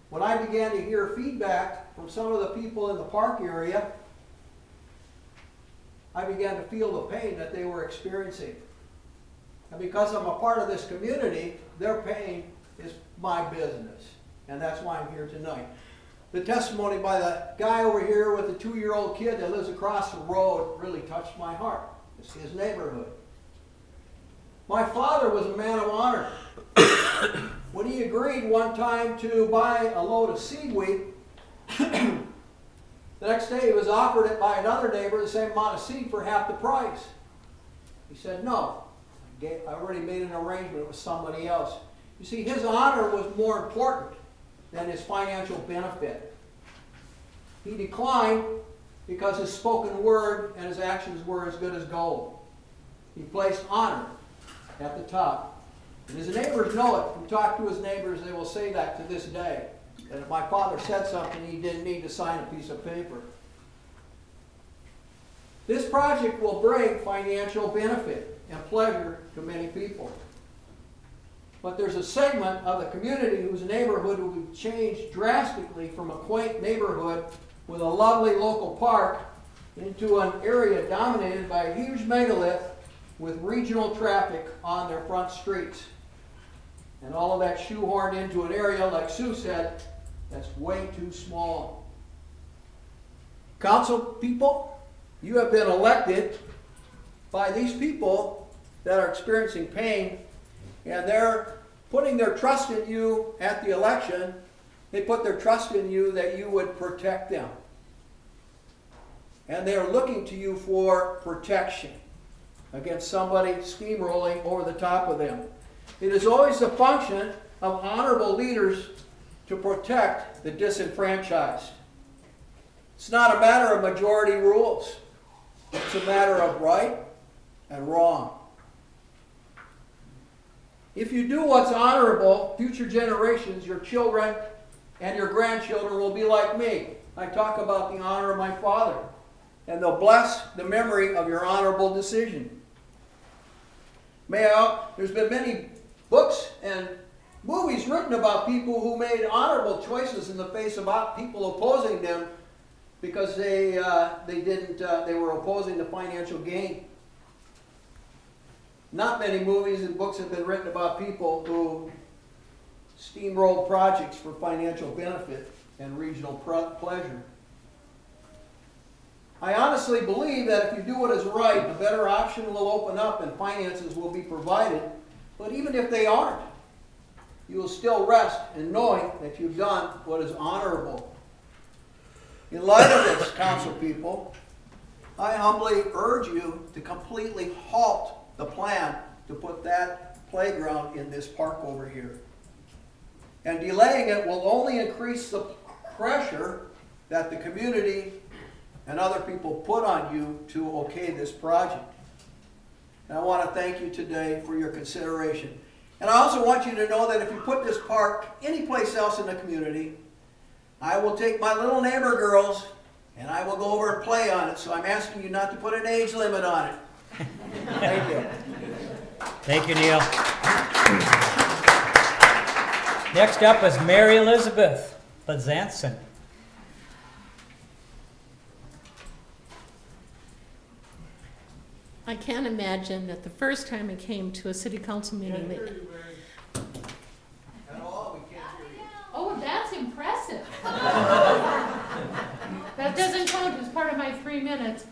When I began to hear feedback from some of the people in the park area, I began to feel the pain that they were experiencing. And because I'm a part of this community, their pain is my business. And that's why I'm here tonight. The testimony by the guy over here with the 2-year-old kid that lives across the road really touched my heart. It's his neighborhood. My father was a man of honor. When he agreed one time to buy a load of seaweed, the next day he was offered it by another neighbor, the same amount of seed for half the price. He said, no, I already made an arrangement with somebody else. You see, his honor was more important than his financial benefit. He declined because his spoken word and his actions were as good as gold. He placed honor at the top. And his neighbors know it. If you talk to his neighbors, they will say that to this day. That if my father said something, he didn't need to sign a piece of paper. This project will bring financial benefit and pleasure to many people. But there's a segment of the community whose neighborhood will be changed drastically from a quaint neighborhood with a lovely local park into an area dominated by a huge megalith with regional traffic on their front streets. And all of that shoehorned into an area, like Sue said, that's way too small. Council people, you have been elected by these people that are experiencing pain, and they're putting their trust in you at the election. They put their trust in you that you would protect them. And they're looking to you for protection against somebody steamrolling over the top of them. It is always the function of honorable leaders to protect the disenfranchised. It's not a matter of majority rules. It's a matter of right and wrong. If you do what's honorable, future generations, your children and your grandchildren will be like me. I talk about the honor of my father, and they'll bless the memory of your honorable decision. There's been many books and movies written about people who made honorable choices in the face of people opposing them because they were opposing the financial gain. Not many movies and books have been written about people who steamrolled projects for financial benefit and regional pleasure. I honestly believe that if you do what is right, a better option will open up and finances will be provided. But even if they aren't, you will still rest in knowing that you've done what is honorable. In light of this, council people, I humbly urge you to completely halt the plan to put that playground in this park over here. And delaying it will only increase the pressure that the community and other people put on you to okay this project. And I want to thank you today for your consideration. And I also want you to know that if you put this park anyplace else in the community, I will take my little neighbor girls and I will go over and play on it. So I'm asking you not to put an age limit on it. Thank you. Thank you, Neil. Next up is Mary Elizabeth Bazanson. I can't imagine that the first time I came to a city council meeting. Oh, that's impressive. That doesn't count as part of my 3 minutes.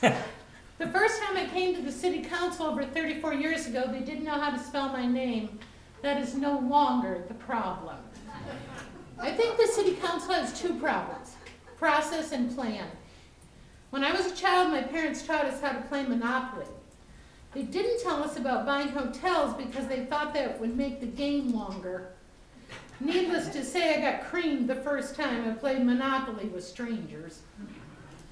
The first time I came to the city council over 34 years ago, they didn't know how to spell my name. That is no longer the problem. I think the city council has 2 problems: process and plan. When I was a child, my parents taught us how to play Monopoly. They didn't tell us about buying hotels because they thought that would make the game longer. Needless to say, I got creamed the first time I played Monopoly with strangers.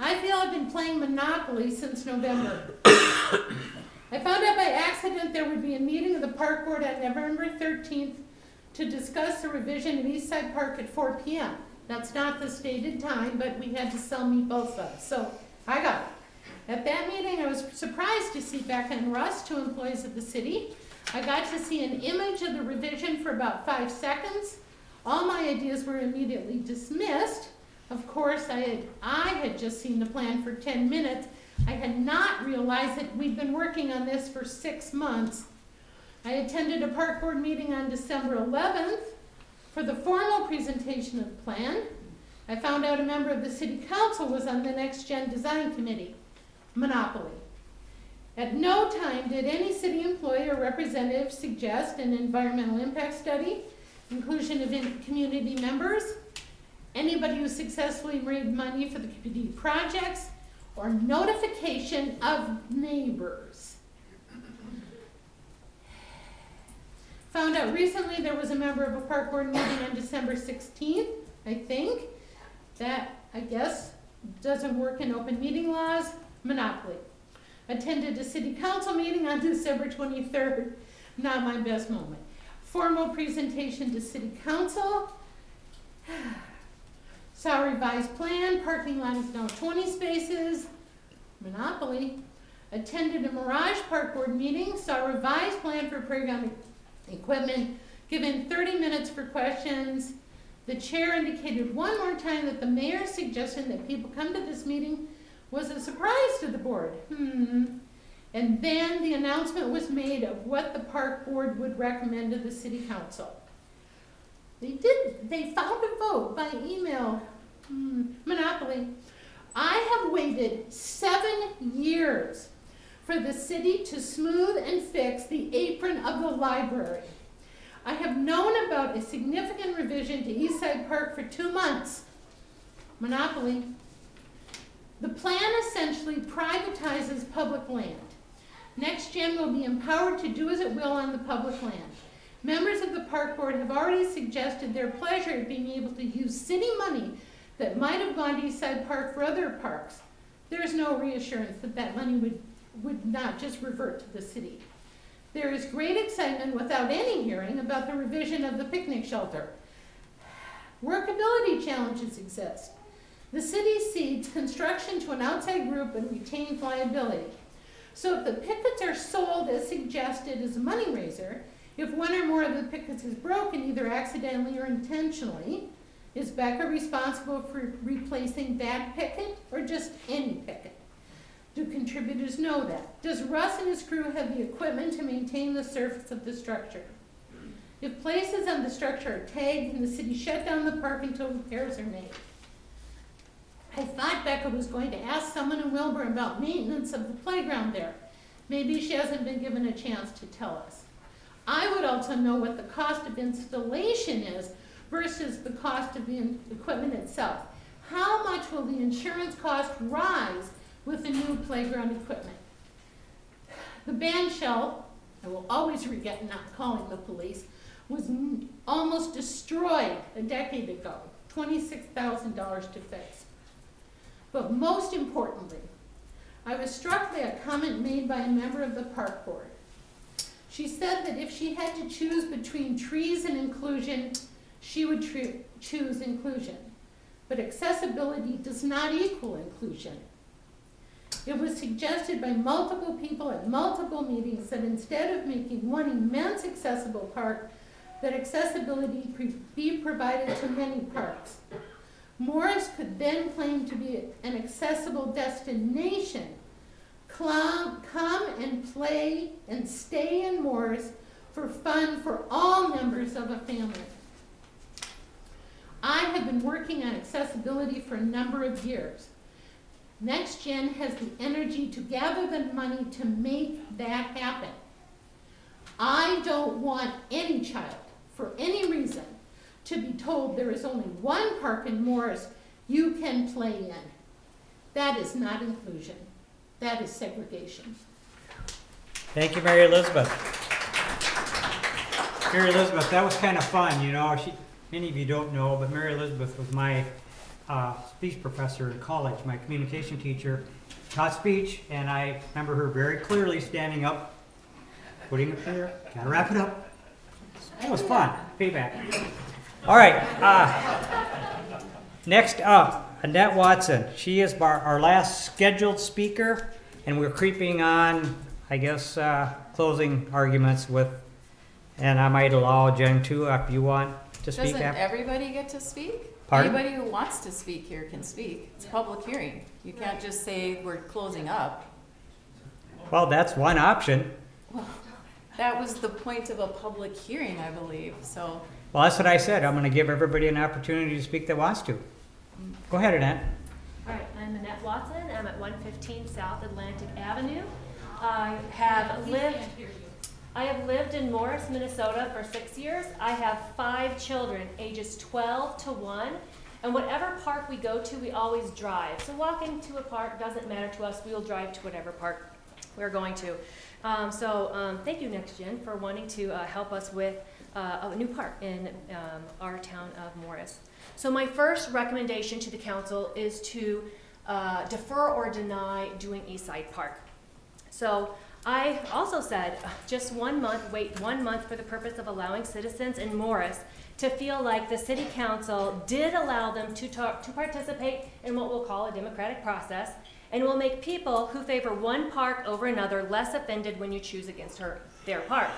I feel I've been playing Monopoly since November. I found out by accident there would be a meeting of the park board on November 13th to discuss the revision of East Side Park at 4 p.m. That's not the stated time, but we had to sell meet both sides, so I got it. At that meeting, I was surprised to see Becca and Russ, 2 employees of the city. I got to see an image of the revision for about 5 seconds. All my ideas were immediately dismissed. Of course, I had just seen the plan for 10 minutes. I had not realized that we'd been working on this for 6 months. I attended a park board meeting on December 11th for the formal presentation of the plan. I found out a member of the city council was on the Next Gen Design Committee. Monopoly. At no time did any city employee or representative suggest an environmental impact study, inclusion of community members, anybody who successfully raised money for the community projects, or notification of neighbors. Found out recently there was a member of a park board meeting on December 16th, I think. That, I guess, doesn't work in open meeting laws. Monopoly. Attended a city council meeting on December 23rd. Not my best moment. Formal presentation to city council. Saw revised plan. Parking lot is now 20 spaces. Monopoly. Attended a Mirage Park Board meeting. Saw revised plan for playground equipment. Given 30 minutes for questions. The chair indicated one more time that the mayor's suggestion that people come to this meeting was a surprise to the board. And then the announcement was made of what the park board would recommend to the city council. They found a vote by email. Monopoly. I have waited 7 years for the city to smooth and fix the apron of the library. I have known about a significant revision to East Side Park for 2 months. Monopoly. The plan essentially privatizes public land. Next Gen will be empowered to do as it will on the public land. Members of the park board have already suggested their pleasure at being able to use city money that might have gone to East Side Park for other parks. There is no reassurance that that money would not just revert to the city. There is great excitement without any hearing about the revision of the picnic shelter. Workability challenges exist. The city cedes construction to an outside group and retains liability. So if the pickets are sold as suggested as a money raiser, if one or more of the pickets is broken, either accidentally or intentionally, is Becca responsible for replacing that picket or just any picket? Do contributors know that? Does Russ and his crew have the equipment to maintain the surface of the structure? If places on the structure are tagged, can the city shut down the park until repairs are made? I thought Becca was going to ask someone in Wilbur about maintenance of the playground there. Maybe she hasn't been given a chance to tell us. I would also know what the cost of installation is versus the cost of the equipment itself. How much will the insurance cost rise with the new playground equipment? The band shell, I will always regret not calling the police, was almost destroyed a decade ago, $26,000 to fix. But most importantly, I was struck by a comment made by a member of the park board. She said that if she had to choose between trees and inclusion, she would choose inclusion. But accessibility does not equal inclusion. It was suggested by multiple people at multiple meetings that instead of making one immense accessible park, that accessibility be provided to many parks. Morris could then claim to be an accessible destination. Come and play and stay in Morris for fun for all members of a family. I have been working on accessibility for a number of years. Next Gen has the energy to gather the money to make that happen. I don't want any child, for any reason, to be told there is only one park in Morris you can play in. That is not inclusion. That is segregation. Thank you, Mary Elizabeth. Mary Elizabeth, that was kind of fun, you know. Many of you don't know, but Mary Elizabeth was my speech professor in college, my communication teacher, taught speech, and I remember her very clearly standing up putting it there. Gotta wrap it up. That was fun. Feedback. All right. Next up, Annette Watson. She is our last scheduled speaker, and we're creeping on, I guess, closing arguments with, and I might allow Jen too if you want to speak Doesn't after. everybody get to speak? Pardon? Anybody who wants to speak here can speak. It's a public hearing. You can't just say we're closing up. Well, that's one option. That was the point of a public hearing, I believe, so. Well, that's what I said. I'm going to give everybody an opportunity to speak that wants to. Go ahead, Annette. All right, I'm Annette Watson. I'm at 115 South Atlantic Avenue. I have lived in Morris, Minnesota for 6 years. I have 5 children, ages 12 to 1. And whatever park we go to, we always drive. So walking to a park doesn't matter to us. We'll drive to whatever park we're going to. Thank you, NextGen, for wanting to help us with a new park in our town of Morris. So my first recommendation to the council is to defer or deny doing Eastside Park. So I also said just 1 month, wait 1 month for the purpose of allowing citizens in Morris to feel like the city council did allow them to participate in what we'll call a democratic process, and will make people who favor one park over another less offended when you choose against their park.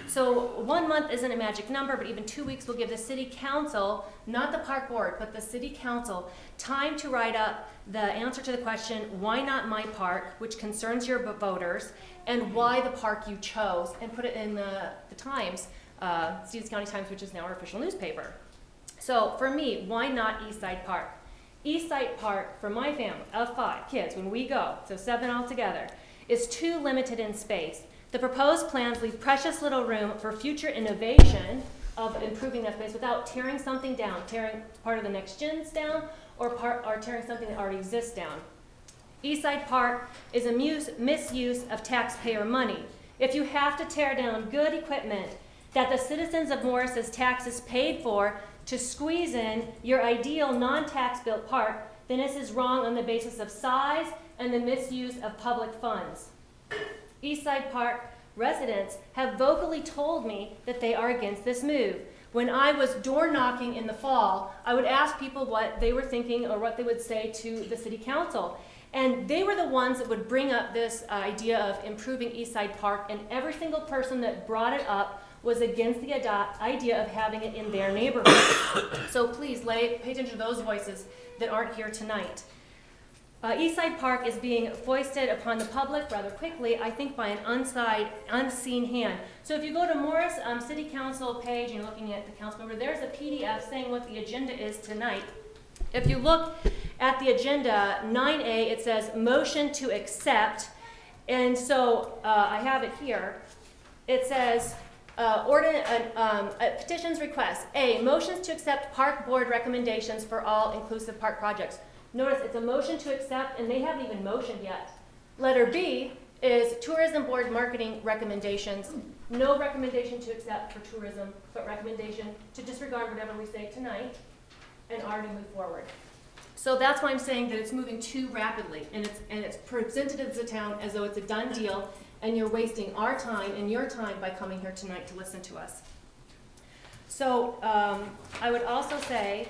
So 1 month isn't a magic number, but even 2 weeks will give the city council, not the park board, but the city council, time to write up the answer to the question, why not my park, which concerns your voters, and why the park you chose, and put it in the Times, Stevens County Times, which is now our official newspaper. So for me, why not Eastside Park? Eastside Park, for my family of 5 kids, when we go, so 7 altogether, is too limited in space. The proposed plans leave precious little room for future innovation of improving that space without tearing something down, tearing part of the next gens down, or tearing something that already exists down. Eastside Park is a misuse of taxpayer money. If you have to tear down good equipment that the citizens of Morris's taxes paid for to squeeze in your ideal non-tax built park, then this is wrong on the basis of size and the misuse of public funds. Eastside Park residents have vocally told me that they are against this move. When I was door knocking in the fall, I would ask people what they were thinking or what they would say to the city council. And they were the ones that would bring up this idea of improving Eastside Park, and every single person that brought it up was against the idea of having it in their neighborhood. So please pay attention to those voices that aren't here tonight. Eastside Park is being foisted upon the public rather quickly, I think by an unseen hand. So if you go to Morris City Council page and you're looking at the council member, there's a PDF saying what the agenda is tonight. If you look at the agenda, 9A, it says motion to accept. And so I have it here. It says petitions request. A, motions to accept park board recommendations for all inclusive park projects. Notice it's a motion to accept, and they haven't even motioned yet. Letter B is tourism board marketing recommendations. No recommendation to accept for tourism, but recommendation to disregard whatever we say tonight and already move forward. So that's why I'm saying that it's moving too rapidly, and it's presented as a town as though it's a done deal, and you're wasting our time and your time by coming here tonight to listen to us. So I would also say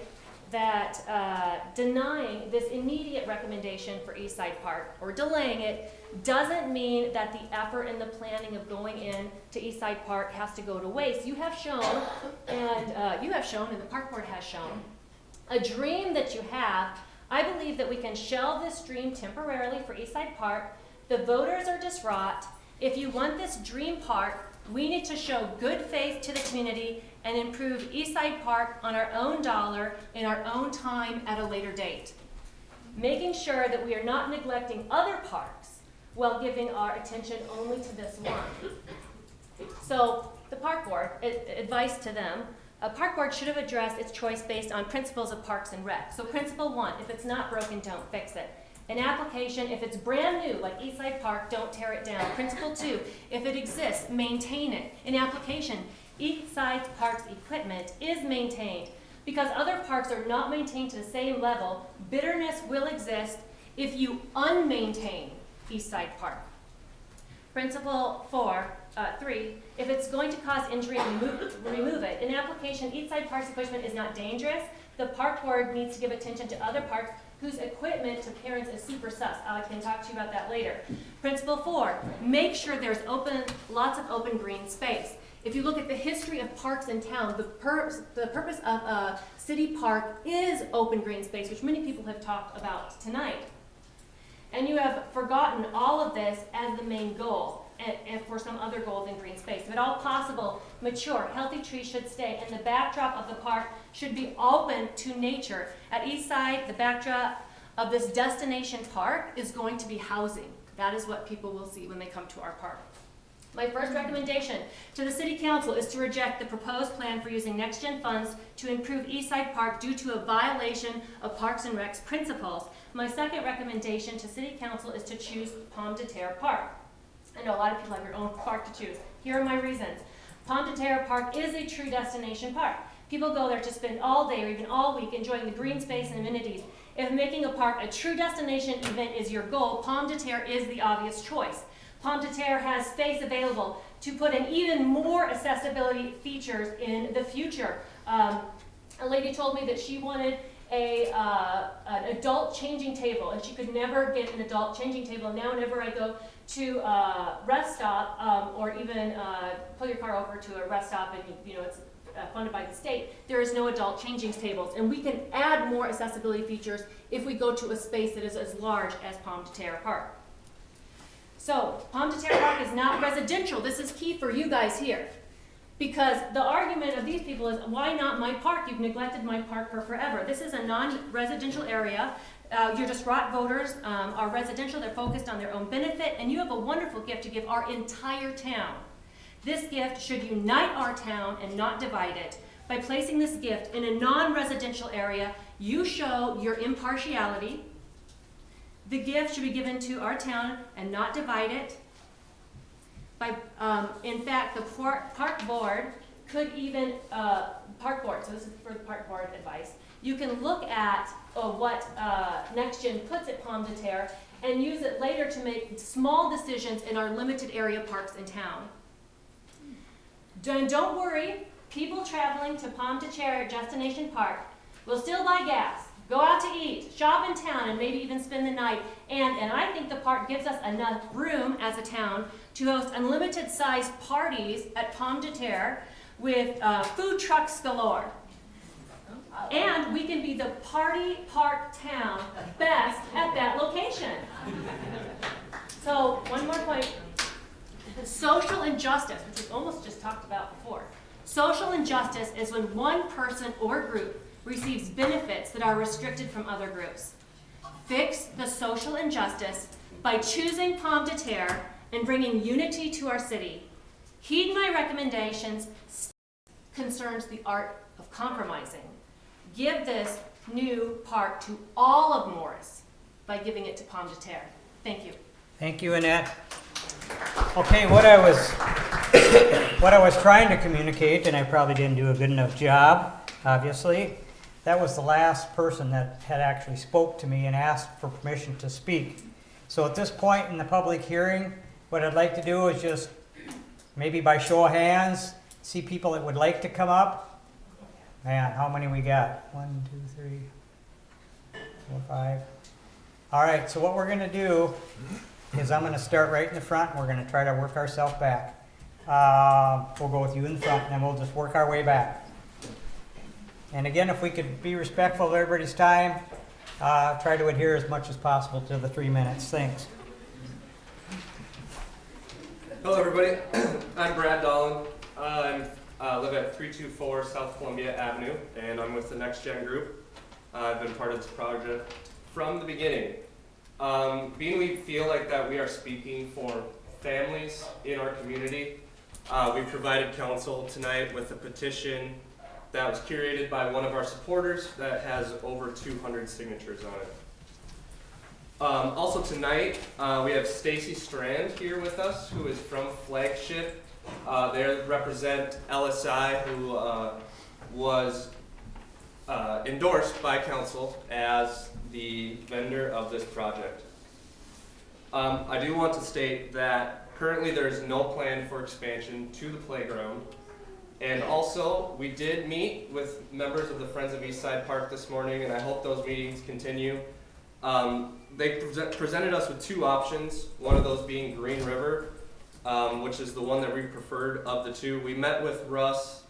that denying this immediate recommendation for Eastside Park, or delaying it, doesn't mean that the effort and the planning of going in to Eastside Park has to go to waste. You have shown, and the park board has shown, a dream that you have. I believe that we can shelve this dream temporarily for Eastside Park. The voters are distraught. If you want this dream park, we need to show good faith to the community and improve Eastside Park on our own dollar in our own time at a later date. Making sure that we are not neglecting other parks while giving our attention only to this one. So the park board, advice to them, a park board should have addressed its choice based on principles of Parks and Rec. So principle 1, if it's not broken, don't fix it. An application, if it's brand new, like Eastside Park, don't tear it down. Principle 2, if it exists, maintain it. An application, Eastside Park's equipment is maintained. Because other parks are not maintained to the same level, bitterness will exist if you unmaintain Eastside Park. Principle 3, if it's going to cause injury, remove it. In application, each side park's equipment is not dangerous. The park board needs to give attention to other parks whose equipment to parents is super sus. I can talk to you about that later. Principle 4, make sure there's lots of open green space. If you look at the history of parks in town, the purpose of a city park is open green space, which many people have talked about tonight. And you have forgotten all of this as the main goal, and for some other goals in green space. If at all possible, mature, healthy trees should stay, and the backdrop of the park should be open to nature. At East Side, the backdrop of this destination park is going to be housing. That is what people will see when they come to our park. My first recommendation to the City Council is to reject the proposed plan for using next-gen funds to improve Eastside Park due to a violation of Parks and Rec's principles. My second recommendation to City Council is to choose Pomme de Terre Park. I know a lot of people have your own park to choose. Here are my reasons. Pomme de Terre Park is a true destination park. People go there to spend all day or even all week enjoying the green space and amenities. If making a park a true destination event is your goal, Pomme de Terre is the obvious choice. Pomme de Terre has space available to put in even more accessibility features in the future. A lady told me that she wanted an adult changing table, and she could never get an adult changing table. Now whenever I go to a rest stop, or even pull your car over to a rest stop and it's funded by the state, there is no adult changing tables. And we can add more accessibility features if we go to a space that is as large as Pomme de Terre Park. So, Pomme de Terre Park is not residential. This is key for you guys here. Because the argument of these people is, why not my park? You've neglected my park for forever. This is a non-residential area. Your distraught voters are residential. They're focused on their own benefit. And you have a wonderful gift to give our entire town. This gift should unite our town and not divide it. By placing this gift in a non-residential area, you show your impartiality. The gift should be given to our town and not divide it. In fact, the park board could even, park board, so this is for the park board advice, you can look at what NextGen puts at Pomme de Terre and use it later to make small decisions in our limited area parks in town. Don't worry, people traveling to Pomme de Terre Destination Park will still buy gas, go out to eat, shop in town, and maybe even spend the night. And I think the park gives us enough room as a town to host unlimited sized parties at Pomme de Terre with food trucks galore. And we can be the party park town best at that location. So one more point. Social injustice, which we almost just talked about before. Social injustice is when one person or group receives benefits that are restricted from other groups. Fix the social injustice by choosing Pomme de Terre and bringing unity to our city. Heed my recommendations. Concerns the art of compromising. Give this new park to all of Morris by giving it to Pomme de Terre. Thank you. Thank you, Annette. Okay, what I was trying to communicate, and I probably didn't do a good enough job, obviously, that was the last person that had actually spoke to me and asked for permission to speak. So at this point in the public hearing, what I'd like to do is just, maybe by show of hands, see people that would like to come up. Man, how many we got? 1, 2, 3, 4, 5. All right, so what we're going to do is I'm going to start right in the front, and we're going to try to work ourselves back. We'll go with you in the front, and then we'll just work our way back. And again, if we could be respectful of everybody's time, try to adhere as much as possible to the 3 minutes. Thanks. Hello, everybody. I'm Brad Dolan. I live at 324 South Columbia Avenue, and I'm with the Next Gen Group. I've been part of this project from the beginning. Being we feel like that we are speaking for families in our community, we provided council tonight with a petition that was curated by one of our supporters that has over 200 signatures on it. Also tonight, we have Stacy Strand here with us, who is from Flagship. They represent LSI, who was endorsed by council as the vendor of this project. I do want to state that Currently, there is no plan for expansion to the playground. And also, we did meet with members of the Friends of Eastside Park this morning, and I hope those meetings continue. They presented us with two options, one of those being Green River, which is the one that we preferred of the two. We met with Russ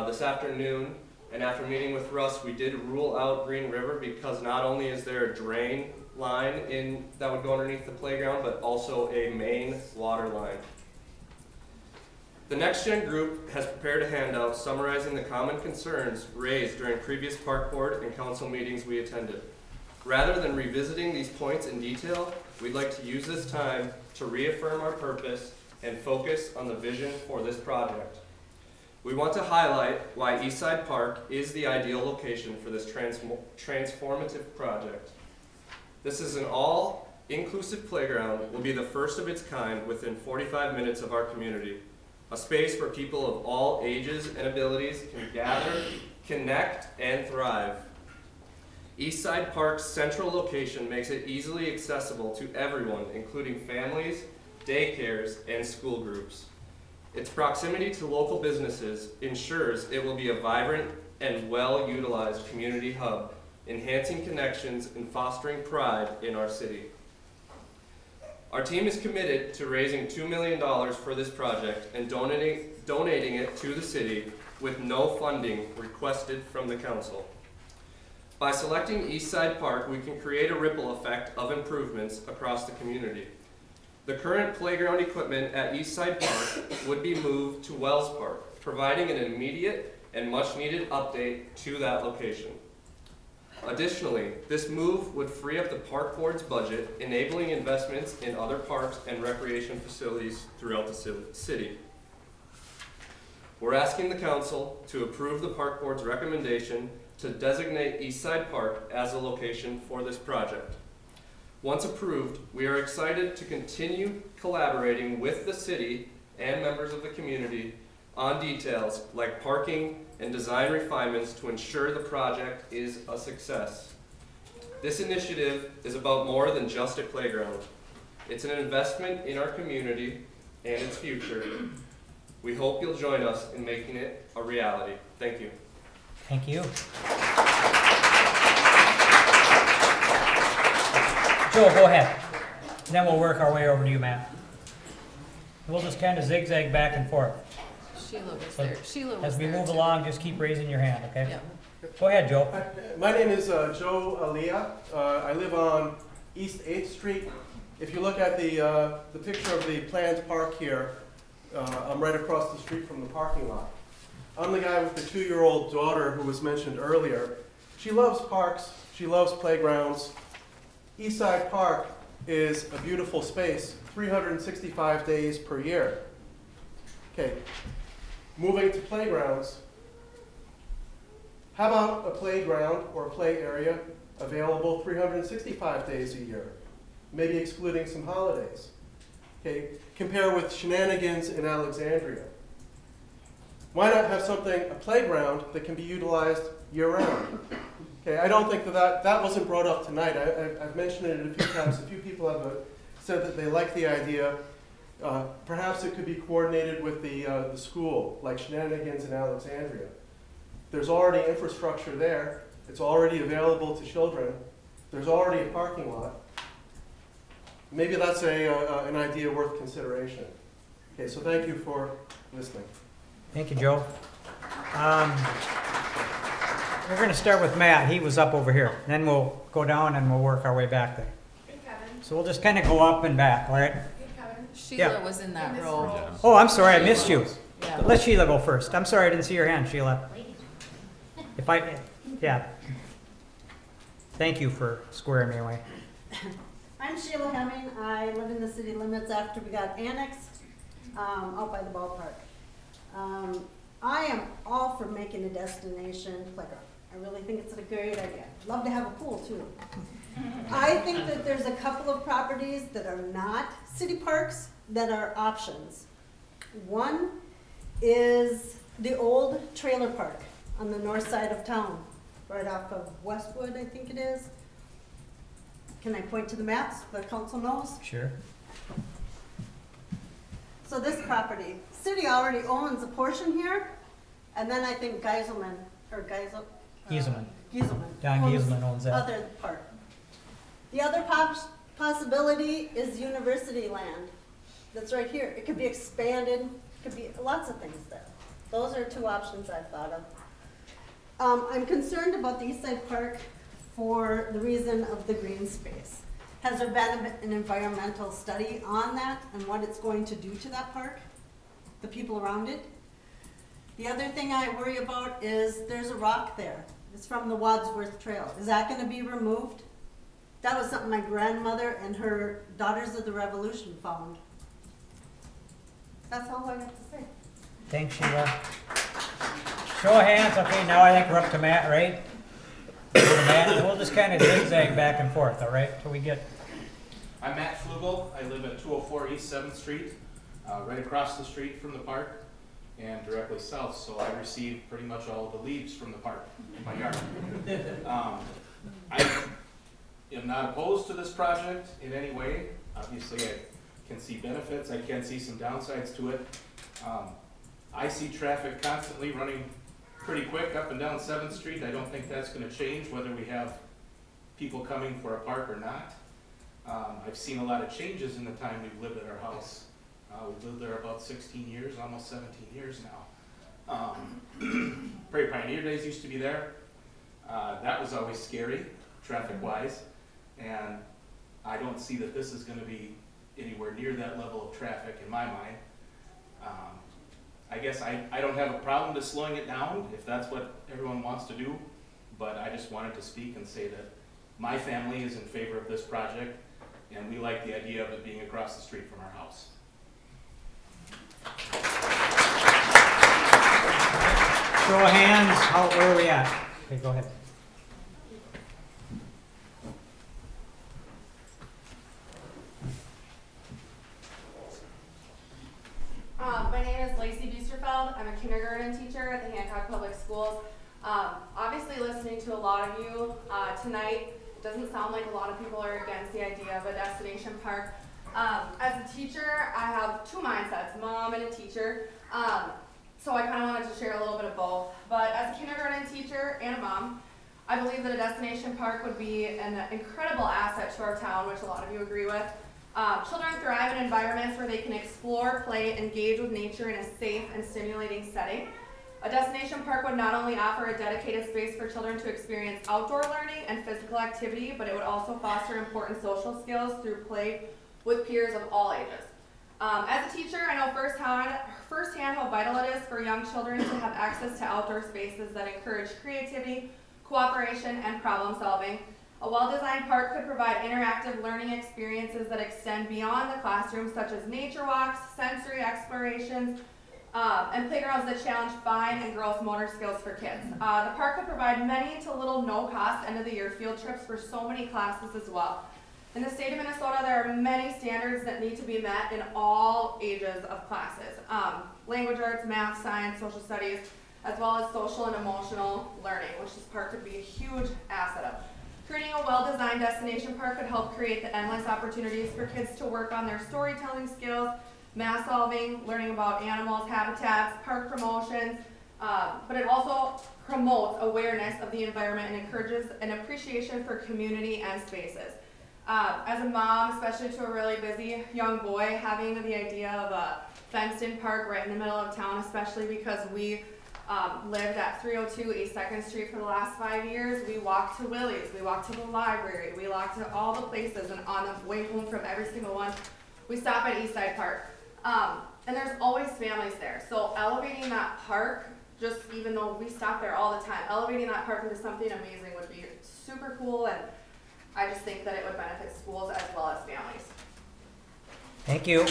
this afternoon, and after meeting with Russ, we did rule out Green River because not only is there a drain line that would go underneath the playground, but also a main water line. The Next Gen group has prepared a handout summarizing the common concerns raised during previous park board and council meetings we attended. Rather than revisiting these points in detail, we'd like to use this time to reaffirm our purpose and focus on the vision for this project. We want to highlight why Eastside Park is the ideal location for this transformative project. This is an all-inclusive playground, will be the first of its kind within 45 minutes of our community. A space where people of all ages and abilities can gather, connect, and thrive. Eastside Park's central location makes it easily accessible to everyone, including families, daycares, and school groups. Its proximity to local businesses ensures it will be a vibrant and well-utilized community hub, enhancing connections and fostering pride in our city. Our team is committed to raising $2 million for this project and donating it to the city with no funding requested from the council. By selecting Eastside Park, we can create a ripple effect of improvements across the community. The current playground equipment at Eastside Park would be moved to Wells Park, providing an immediate and much-needed update to that location. Additionally, this move would free up the park board's budget, enabling investments in other parks and recreation facilities throughout the city. We're asking the council to approve the park board's recommendation to designate Eastside Park as a location for this project. Once approved, we are excited to continue collaborating with the city and members of the community on details like parking and design refinements to ensure the project is a success. This initiative is about more than just a playground. It's an investment in our community and its future. We hope you'll join us in making it a reality. Thank you. Thank you. Joel, go ahead. And then we'll work our way over to you, Matt. We'll just kind of zigzag back and forth. Sheila was So there. Sheila was as we there move too. along, just keep raising your hand, okay? Yeah. Go ahead, Joe. My name is Joe Aliyah. I live on East 8th Street. If you look at the picture of the planned park here, I'm right across the street from the parking lot. I'm the guy with the 2-year-old daughter who was mentioned earlier. She loves parks. She loves playgrounds. Eastside Park is a beautiful space, 365 days per year. Okay, moving to playgrounds. How about a playground or a play area available 365 days a year, maybe excluding some holidays? Okay, compare with Shenanigans in Alexandria. Why not have a playground that can be utilized year-round? Okay, I don't think that wasn't brought up tonight. I've mentioned it a few times. A few people have said that they like the idea. Perhaps it could be coordinated with the school, like Shenanigans in Alexandria. There's already infrastructure there. It's already available to children. There's already a parking lot. Maybe that's an idea worth consideration. Okay, so thank you for listening. Thank you, Joe. We're going to start with Matt. He was up over here. Then we'll go down and we'll work our way back there. Hey, Kevin. So we'll just kind of go up and back, all right? Hey, Kevin. Sheila Yeah. was in that row. Oh, I'm sorry, I missed you. Yeah. Let Sheila go first. I'm sorry, I didn't see your hand, Sheila. Yeah. Thank you for squaring me away. I'm Sheila Hemming. I live in the city limits after we got annexed, out by the ballpark. I am all for making a destination playground. I really think it's a great idea. Love to have a pool too. I think that there's a couple of properties that are not city parks that are options. One is the old trailer park on the north side of town, right off of Westwood, I think it is. Can I point to the maps? The council knows. Sure. So this property, city already owns a portion here, and then I think Geiselman, or Gieselman. Gieselman. John Gieselman owns that. Other part. The other possibility is university land. That's right here. It could be expanded, could be lots of things there. Those are two options I've thought of. I'm concerned about the East Side Park for the reason of the green space. Has there been an environmental study on that and what it's going to do to that park, the people around it? The other thing I worry about is there's a rock there. It's from the Wadsworth Trail. Is that going to be removed? That was something my grandmother and her Daughters of the Revolution found. That's all I have to say. Thanks, Sheila. Show of hands. Okay, now I think we're up to Matt, right? Go to Matt, and we'll just kind of zigzag back and forth, all right, till we get. I'm Matt Flugel. I live at 204 East 7th Street, right across the street from the park and directly south, so I receive pretty much all of the leaves from the park in my yard. I am not opposed to this project in any way. Obviously, I can see benefits. I can see some downsides to it. I see traffic constantly running pretty quick up and down 7th Street. I don't think that's going to change whether we have people coming for a park or not. I've seen a lot of changes in the time we've lived at our house. We've lived there about 16 years, almost 17 years now. Prairie Pioneer Days used to be there. That was always scary, traffic-wise, and I don't see that this is going to be anywhere near that level of traffic in my mind. I guess I don't have a problem to slowing it down if that's what everyone wants to do, but I just wanted to speak and say that my family is in favor of this project, and we like the idea of it being across the street from our house. Show of hands. Where are we at? Okay, go ahead. My name is Lacey Busterfeld. I'm a kindergarten teacher at the Hancock Public Schools. Obviously, listening to a lot of you tonight, it doesn't sound like a lot of people are against the idea of a destination park. As a teacher, I have two mindsets, mom and a teacher. So I kind of wanted to share a little bit of both. But as a kindergarten teacher and a mom, I believe that a destination park would be an incredible asset to our town, which a lot of you agree with. Children thrive in environments where they can explore, play, engage with nature in a safe and stimulating setting. A destination park would not only offer a dedicated space for children to experience outdoor learning and physical activity, but it would also foster important social skills through play with peers of all ages. As a teacher, I know firsthand how vital it is for young children to have access to outdoor spaces that encourage creativity, cooperation, and problem solving. A well-designed park could provide interactive learning experiences that extend beyond the classroom, such as nature walks, sensory explorations, and playgrounds that challenge fine and gross motor skills for kids. The park could provide many to little no-cost end-of-the-year field trips for so many classes as well. In the state of Minnesota, there are many standards that need to be met in all ages of classes. Language arts, math, science, social studies, as well as social and emotional learning, which this park could be a huge asset of. Creating a well-designed destination park could help create the endless opportunities for kids to work on their storytelling skills, math solving, learning about animals, habitats, park promotions, but it also promotes awareness of the environment and encourages an appreciation for community and spaces. As a mom, especially to a really busy young boy, having the idea of a fenced-in park right in the middle of town, especially because we lived at 302 East 2nd Street for the last 5 years. We walked to Willie's, we walked to the library, we walked to all the places, and on the way home from every single one, we stop at East Side Park. And there's always families there. So elevating that park, just even though we stop there all the time, elevating that park into something amazing would be super cool, and I just think that it would benefit schools as well as families. Thank you.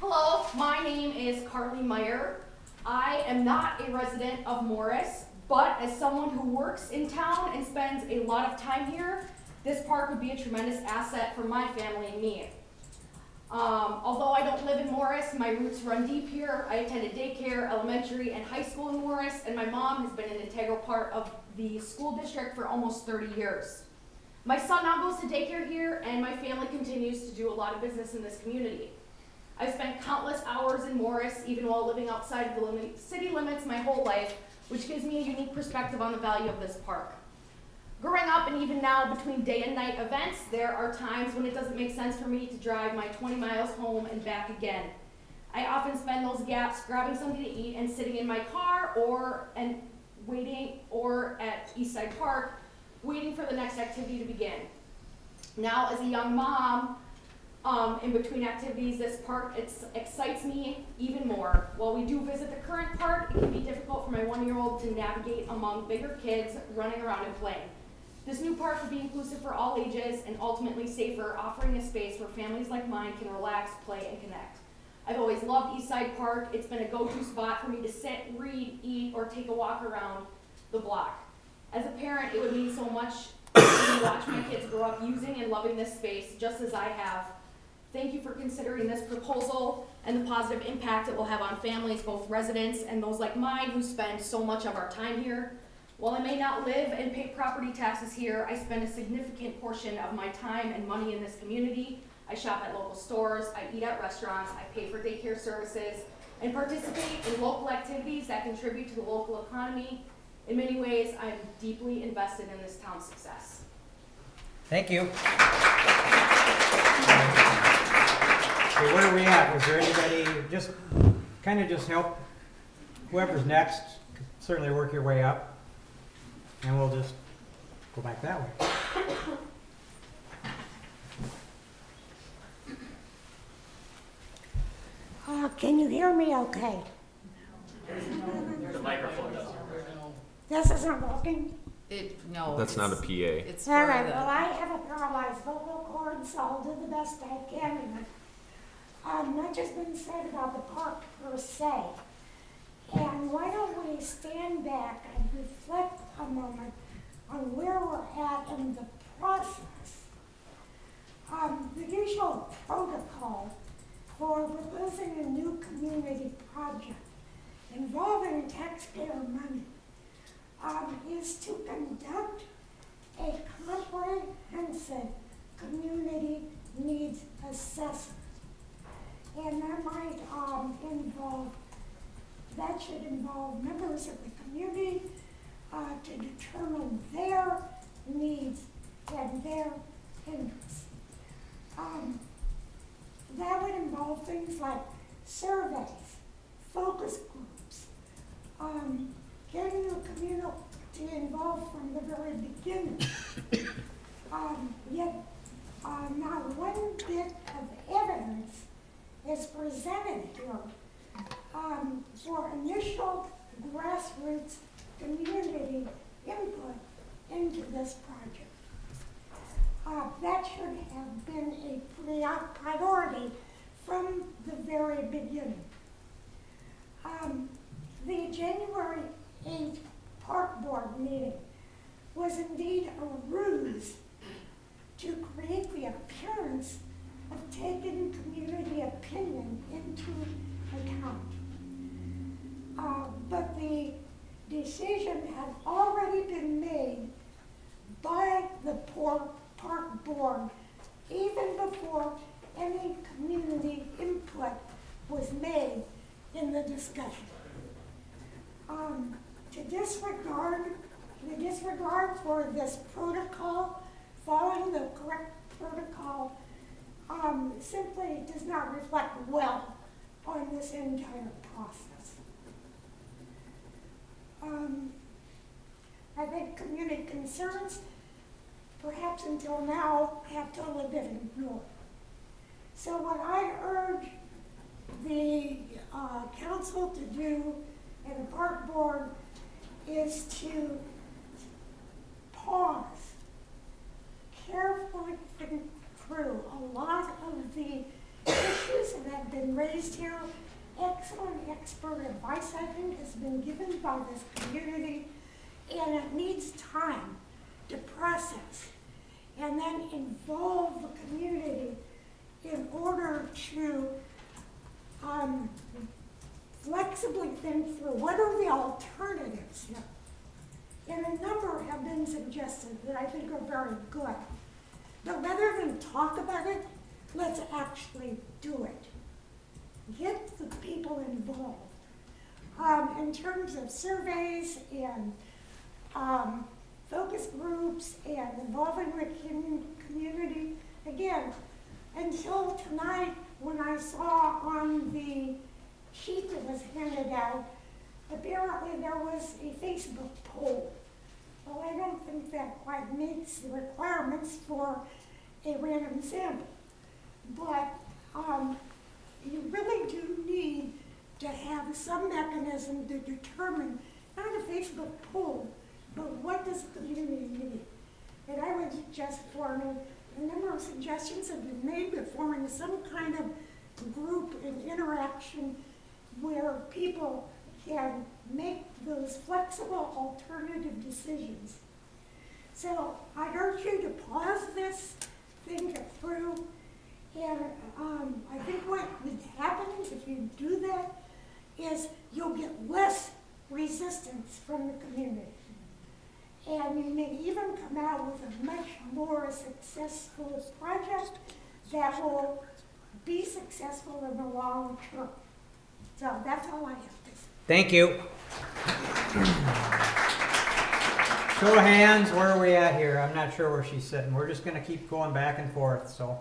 Hello, my name is Carly Meyer. I am not a resident of Morris, but as someone who works in town and spends a lot of time here, this park would be a tremendous asset for my family and me. Although I don't live in Morris, my roots run deep here. I attended daycare, elementary, and high school in Morris, and my mom has been an integral part of the school district for almost 30 years. My son now goes to daycare here, and my family continues to do a lot of business in this community. I've spent countless hours in Morris, even while living outside of the city limits my whole life, which gives me a unique perspective on the value of this park. Growing up, and even now between day and night events, there are times when it doesn't make sense for me to drive my 20 miles home and back again. I often spend those gaps grabbing something to eat and sitting in my car or at Eastside Park, waiting for the next activity to begin. Now, as a young mom, in between activities, this park excites me even more. While we do visit the current park, it can be difficult for my 1-year-old to navigate among bigger kids running around and playing. This new park will be inclusive for all ages and ultimately safer, offering a space where families like mine can relax, play, and connect. I've always loved Eastside Park. It's been a go-to spot for me to sit, read, eat, or take a walk around the block. As a parent, it would mean so much to watch my kids grow up using and loving this space just as I have. Thank you for considering this proposal and the positive impact it will have on families, both residents and those like mine who spend so much of our time here. While I may not live and pay property taxes here, I spend a significant portion of my time and money in this community. I shop at local stores, I eat at restaurants, I pay for daycare services, and participate in local activities that contribute to the local economy. In many ways, I'm deeply invested in this town's success. Thank you. Okay, where are we at? Is there anybody, just help whoever's next, certainly work your way up, and we'll just go back that way. Can you hear me okay? The microphone does. This isn't working? No. That's not a PA. It's All for right, the- well, I have a paralyzed vocal cord, so I'll do the best I can. Much has been said about the park per se. And why don't we stand back and reflect a moment on where we're at in the process. The usual protocol for proposing a new community project involving taxpayer money is to conduct a comprehensive community needs assessment. And that should involve members of the community to determine their needs and their interests. That would involve things like surveys, focus groups, getting the community involved from the very beginning. Yet not one bit of evidence is presented here for initial grassroots community input into this project. That should have been a priority from the very beginning. The January 8th Park Board meeting was indeed a ruse to create the appearance of taking community opinion into account. But the decision had already been made by the Park Board even before any community input was made in the discussion. The disregard for this protocol, following the correct protocol, simply does not reflect well on this entire process. I think community concerns, perhaps until now, have totally been ignored. So what I urge the council to do and the park board is to pause, carefully think through a lot of the issues that have been raised here. Excellent expert advice, I think, has been given by this community, and it needs time to process and then involve the community in order to flexibly think through what are the alternatives here. And a number have been suggested that I think are very good. But rather than talk about it, let's actually do it. Get the people involved. In terms of surveys and focus groups and involving the community, again, until tonight when I saw on the sheet that was handed out, apparently there was a Facebook poll. Well, I don't think that quite meets the requirements for a random sample. But you really do need to have some mechanism to determine, not a Facebook poll, but what does the community need? And I would suggest forming, a number of suggestions have been made, but forming some kind of group and interaction where people can make those flexible alternative decisions. So I urge you to pause this, think it through, and I think what would happen if you do that is you'll get less resistance from the community. And you may even come out with a much more successful project that will be successful in the long term. So that's all I have to say. Thank you. Show of hands, where are we at here? I'm not sure where she's sitting. We're just gonna keep going back and forth, so.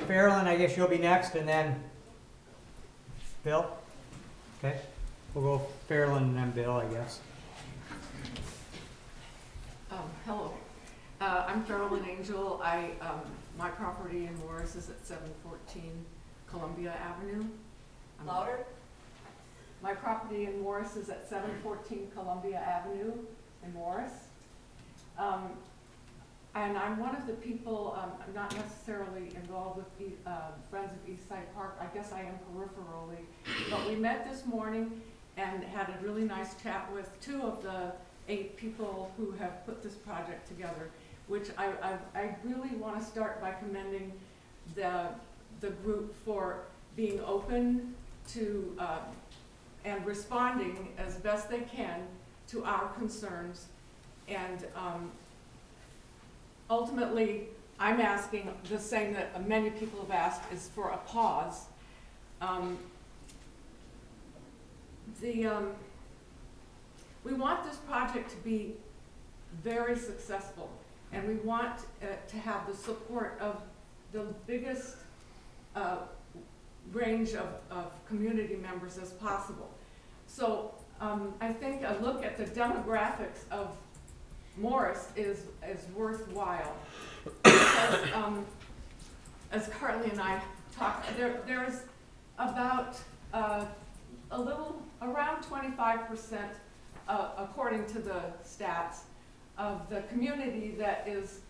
Farrellyn, I guess you'll be next, and then Bill? Okay, we'll go Farrellyn and then Bill, I guess. Hello, I'm Carolyn Angel. My property in Morris is at 714 Columbia Avenue. Louder? My property in Morris is at 714 Columbia Avenue in Morris. And I'm one of the people, I'm not necessarily involved with Friends of Eastside Park. I guess I am peripherally. But we met this morning and had a really nice chat with 2 of the 8 people who have put this project together, which I really want to start by commending the group for being open to and responding as best they can to our concerns. And ultimately, I'm asking the same that many people have asked, is for a pause. We want this project to be very successful, and we want to have the support of the biggest range of community members as possible. So I think a look at the demographics of Morris is worthwhile. Because, as Carly and I talked, there's about around 25%, according to the stats, of the community that is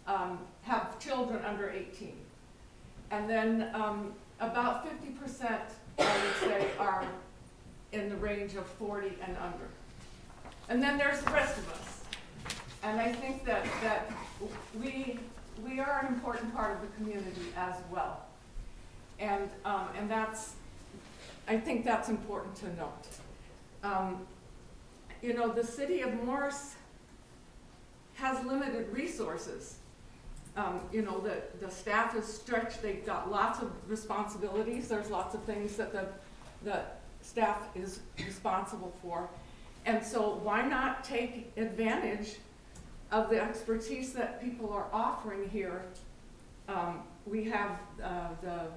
have children under 18. And then about 50%, I would say, are in the range of 40 and under. And then there's the rest of us. And I think that we are an important part of the community as well. And I think that's important to note. You know, the city of Morris has limited resources. You know, the staff is stretched. They've got lots of responsibilities. There's lots of things that the staff is responsible for. And so why not take advantage of the expertise that people are offering here? We have the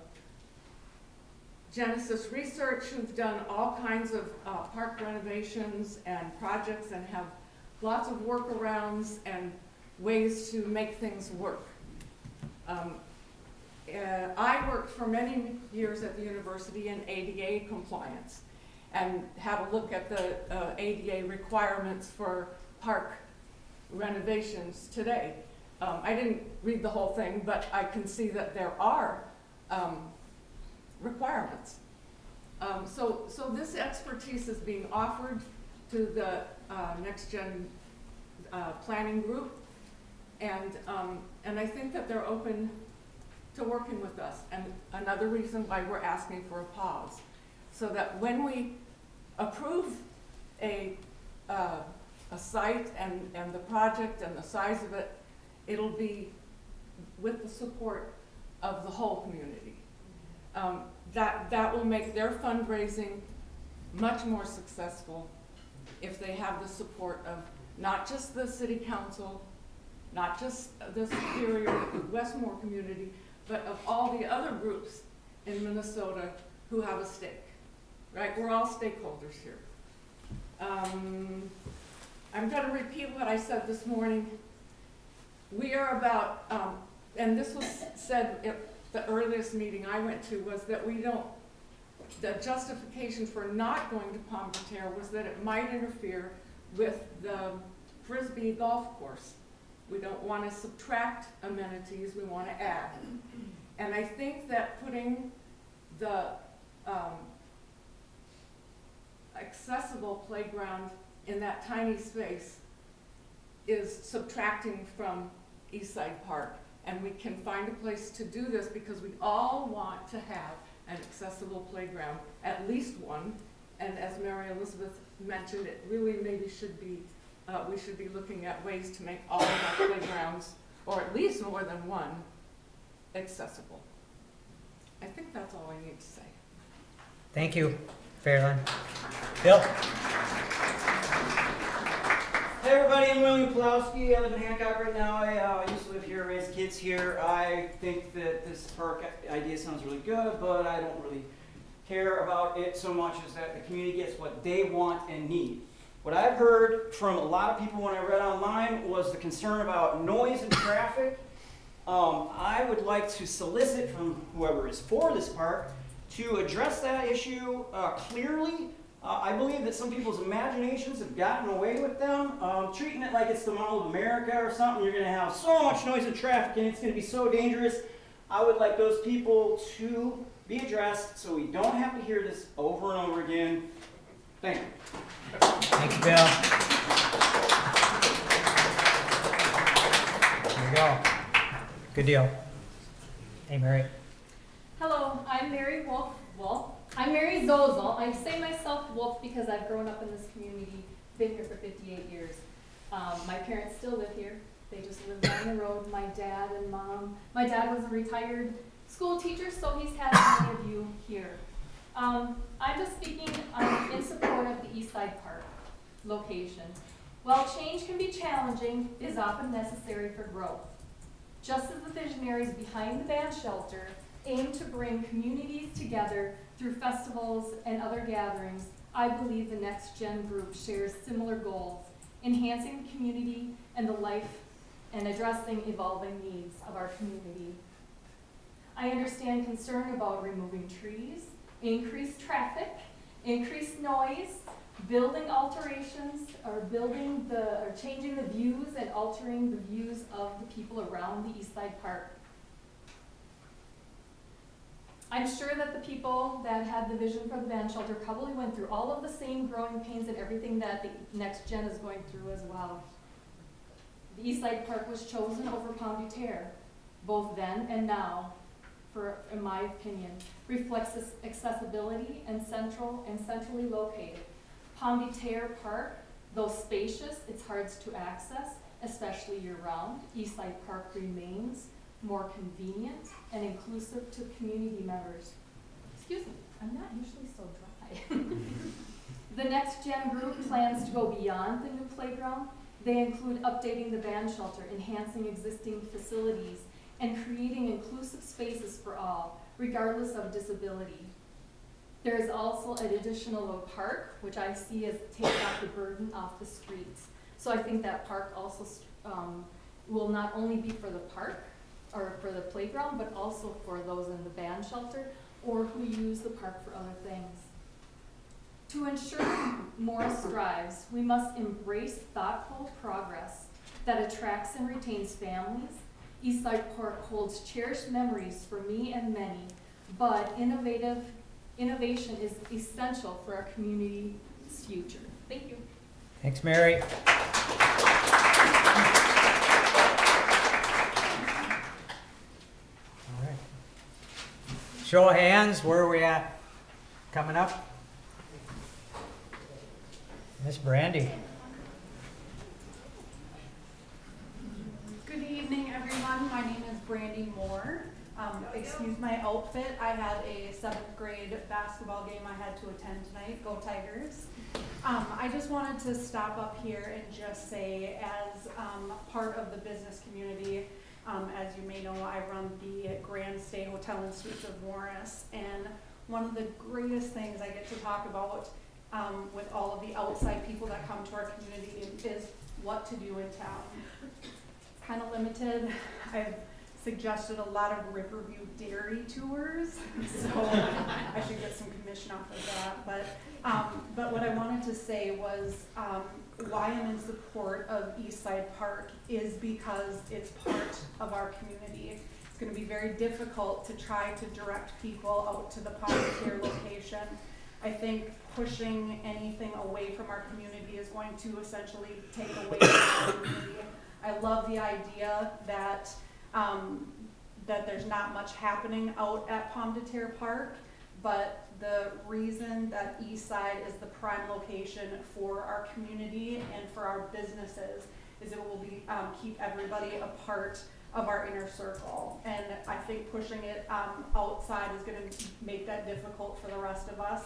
Genesis Research, who've done all kinds of park renovations and projects and have lots of workarounds and ways to make things work. I worked for many years at the university in ADA compliance and had a look at the ADA requirements for park renovations today. I didn't read the whole thing, but I can see that there are requirements. So this expertise is being offered to the Next Gen planning group, and I think that they're open to working with us. And another reason why we're asking for a pause, so that when we approve a a site and the project and the size of it, it'll be with the support of the whole community. That will make their fundraising much more successful if they have the support of not just the city council, not just the Superior Westmore community, but of all the other groups in Minnesota who have a stake, right? We're all stakeholders here. I'm going to repeat what I said this morning. We are about, and this was said at the earliest meeting I went to, was that the justification for not going to Pomme de Terre was that it might interfere with the Frisbee golf course. We don't want to subtract amenities, we want to add. And I think that putting the accessible playground in that tiny space is subtracting from Eastside Park. And we can find a place to do this because we all want to have an accessible playground, at least one. And as Mary Elizabeth mentioned, it really maybe should be, we should be looking at ways to make all of our playgrounds, or at least more than one, accessible. I think that's all I need to say. Thank you, Fairland. Bill? Hey everybody, I'm William Pulowski. I live in Hancock right now. I used to live here, raise kids here. I think that this park idea sounds really good, but I don't really care about it so much as that the community gets what they want and need. What I've heard from a lot of people when I read online was the concern about noise and traffic. I would like to solicit from whoever is for this park to address that issue clearly. I believe that some people's imaginations have gotten away with them, treating it like it's the Mall of America or something. You're going to have so much noise and traffic and it's going to be so dangerous. I would like those people to be addressed so we don't have to hear this over and over again. Thank you. Thanks, Bill. There you go. Good deal. Hey, Mary. Hello, I'm Mary Wolf. I'm Mary Zozel. I say myself Wolf because I've grown up in this community, been here for 58 years. My parents still live here. They just live down the road, my dad and mom. My dad was a retired school teacher, so he's had many of you here. I'm just speaking in support of the Eastside Park location. While change can be challenging, it is often necessary for growth. Just as the visionaries behind the band shelter aim to bring communities together through festivals and other gatherings, I believe the Next Gen group shares similar goals, enhancing the community and the life and addressing evolving needs of our community. I understand concern about removing trees, increased traffic, increased noise, building alterations, or changing the views and altering the views of the people around the Eastside Park. I'm sure that the people that had the vision for the band shelter probably went through all of the same growing pains and everything that the Next Gen is going through as well. The Eastside Park was chosen over Pomme de Terre, both then and now, in my opinion, reflects this accessibility and centrally located. Pomme de Terre Park, though spacious, it's hard to access, especially year-round. Eastside Park remains more convenient and inclusive to community members. Excuse me, I'm not usually so dry. The Next Gen group plans to go beyond the new playground. They include updating the band shelter, enhancing existing facilities, and creating inclusive spaces for all, regardless of disability. There is also an additional park, which I see as take off the burden off the streets. So I think that park also will not only be for the park, or for the playground, but also for those in the band shelter or who use the park for other things. To ensure Morris thrives, we must embrace thoughtful progress that attracts and retains families. Eastside Park holds cherished memories for me and many, but innovation is essential for our community's future. Thank you. Thanks, Mary. Show of hands, where are we at? Coming up? Miss Brandy. Brandy Moore. Excuse my outfit. I had a 7th grade basketball game I had to attend tonight. Go Tigers. I just wanted to stop up here and just say, as part of the business community, as you may know, I run the Grand Stay Hotel and Suites of Morris, and one of the greatest things I get to talk about with all of the outside people that come to our community is what to do in town. It's kind of limited. I've suggested a lot of Riverview dairy tours, so I should get some commission off of that. But what I wanted to say was why I'm in support of Eastside Park is because it's part of our community. It's going to be very difficult to try to direct people out to the Pometier location. I think pushing anything away from our community is going to essentially take away from our community. I love the idea that that there's not much happening out at Pometier Park, but the reason that Eastside is the prime location for our community and for our businesses is it will be keep everybody a part of our inner circle. And I think pushing it outside is going to make that difficult for the rest of us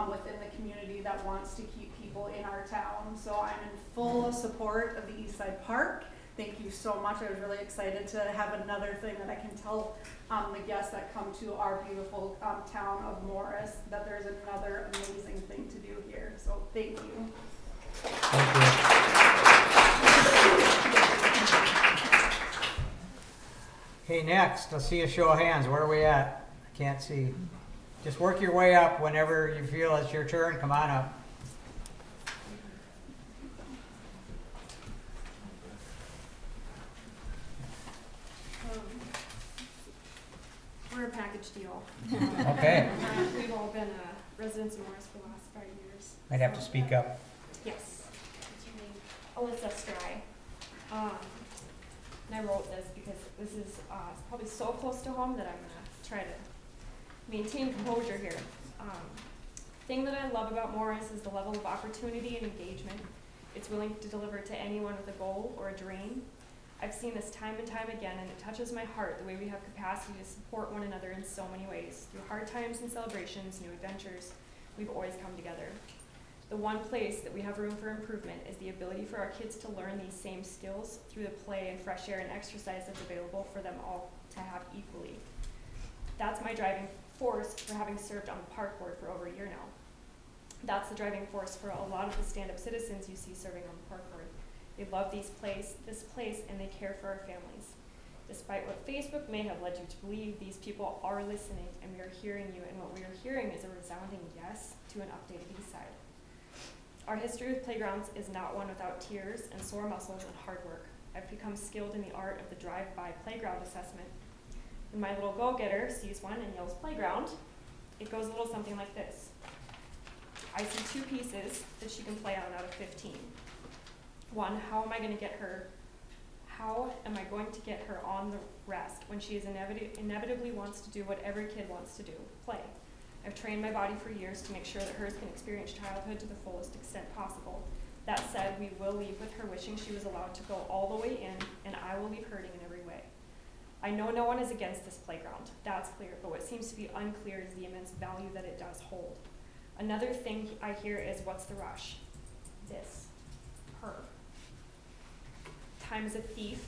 within the community that wants to keep people in our town. So I'm in full support of the Eastside Park. Thank you so much. I was really excited to have another thing that I can tell the guests that come to our beautiful town of Morris that there's another amazing thing to do here. So thank you. Thank you. Okay, next, let's see a show of hands. Where are we at? I can't see. Just work your way up whenever you feel it's your turn. Come on up. We're a package deal. Okay. We've all been residents of Morris for the last 5 years. Might have to speak up. Yes. Alyssa Stry. And I wrote this because this is probably so close to home that I'm going to try to maintain composure here. Thing that I love about Morris is the level of opportunity and engagement. It's willing to deliver to anyone with a goal or a dream. I've seen this time and time again, and it touches my heart the way we have capacity to support one another in so many ways. Through hard times and celebrations, new adventures, we've always come together. The one place that we have room for improvement is the ability for our kids to learn these same skills through the play and fresh air and exercise that's available for them all to have equally. That's my driving force for having served on the park board for over a year now. That's the driving force for a lot of the stand-up citizens you see serving on the park board. They love this place, and they care for our families. Despite what Facebook may have led you to believe, these people are listening, and we are hearing you, and what we are hearing is a resounding yes to an updated Eastside. Our history with playgrounds is not one without tears and sore muscles and hard work. I've become skilled in the art of the drive-by playground assessment. When my little go-getter sees one and yells playground, it goes a little something like this. I see 2 pieces that she can play on out of 15. One, how am I going to get her on the rest when she is inevitably wants to do what every kid wants to do, play. I've trained my body for years to make sure that hers can experience childhood to the fullest extent possible. That said, we will leave with her wishing she was allowed to go all the way in, and I will leave hurting in every way. I know no one is against this playground, that's clear, but what seems to be unclear is the immense value that it does hold. Another thing I hear is, what's the rush? This, her. Time is a thief,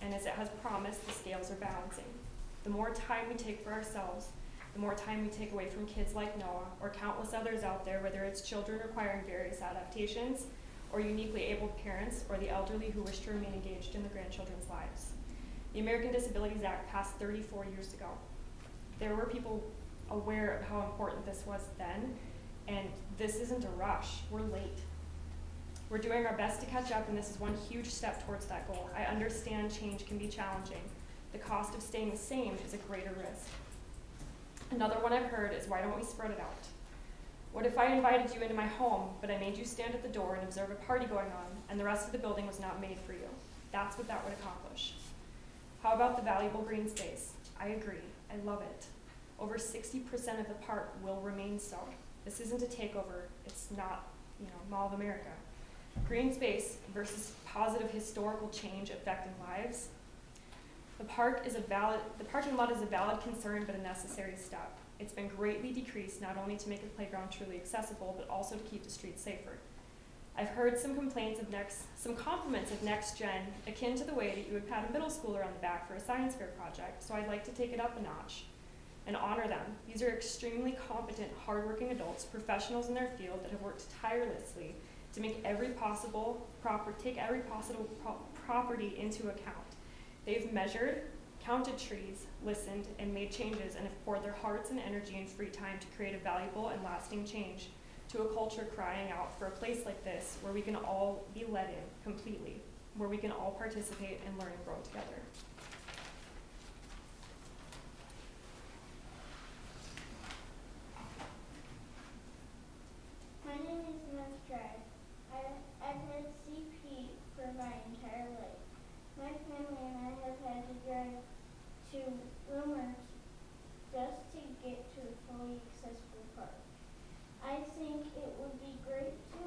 and as it has promised, the scales are balancing. The more time we take for ourselves, the more time we take away from kids like Noah, or countless others out there, whether it's children requiring various adaptations, or uniquely abled parents, or the elderly who wish to remain engaged in their grandchildren's lives. The American Disabilities Act passed 34 years ago. There were people aware of how important this was then, and this isn't a rush, we're late. We're doing our best to catch up, and this is one huge step towards that goal. I understand change can be challenging. The cost of staying the same is a greater risk. Another one I've heard is, why don't we spread it out? What if I invited you into my home, but I made you stand at the door and observe a party going on, and the rest of the building was not made for you? That's what that would accomplish. How about the valuable green space? I agree, I love it. Over 60% of the park will remain so. This isn't a takeover, it's not, Mall of America. Green space versus positive historical change affecting lives. The parking lot is a valid concern, but a necessary step. It's been greatly decreased not only to make the playground truly accessible, but also to keep the streets safer. I've heard some compliments of Next Gen, akin to the way that you would pat a middle schooler on the back for a science fair project, so I'd like to take it up a notch and honor them. These are extremely competent, hardworking adults, professionals in their field that have worked tirelessly to make take every possible property into account. They've measured, counted trees, listened, and made changes, and have poured their hearts and energy and free time to create a valuable and lasting change to a culture crying out for a place like this where we can all be let in completely, where we can all participate and learn and grow together. My name is Matt Drive. I've had CP for my entire life. My family and I have had to drive to Wilmer just to get to a fully accessible park. I think it would be great to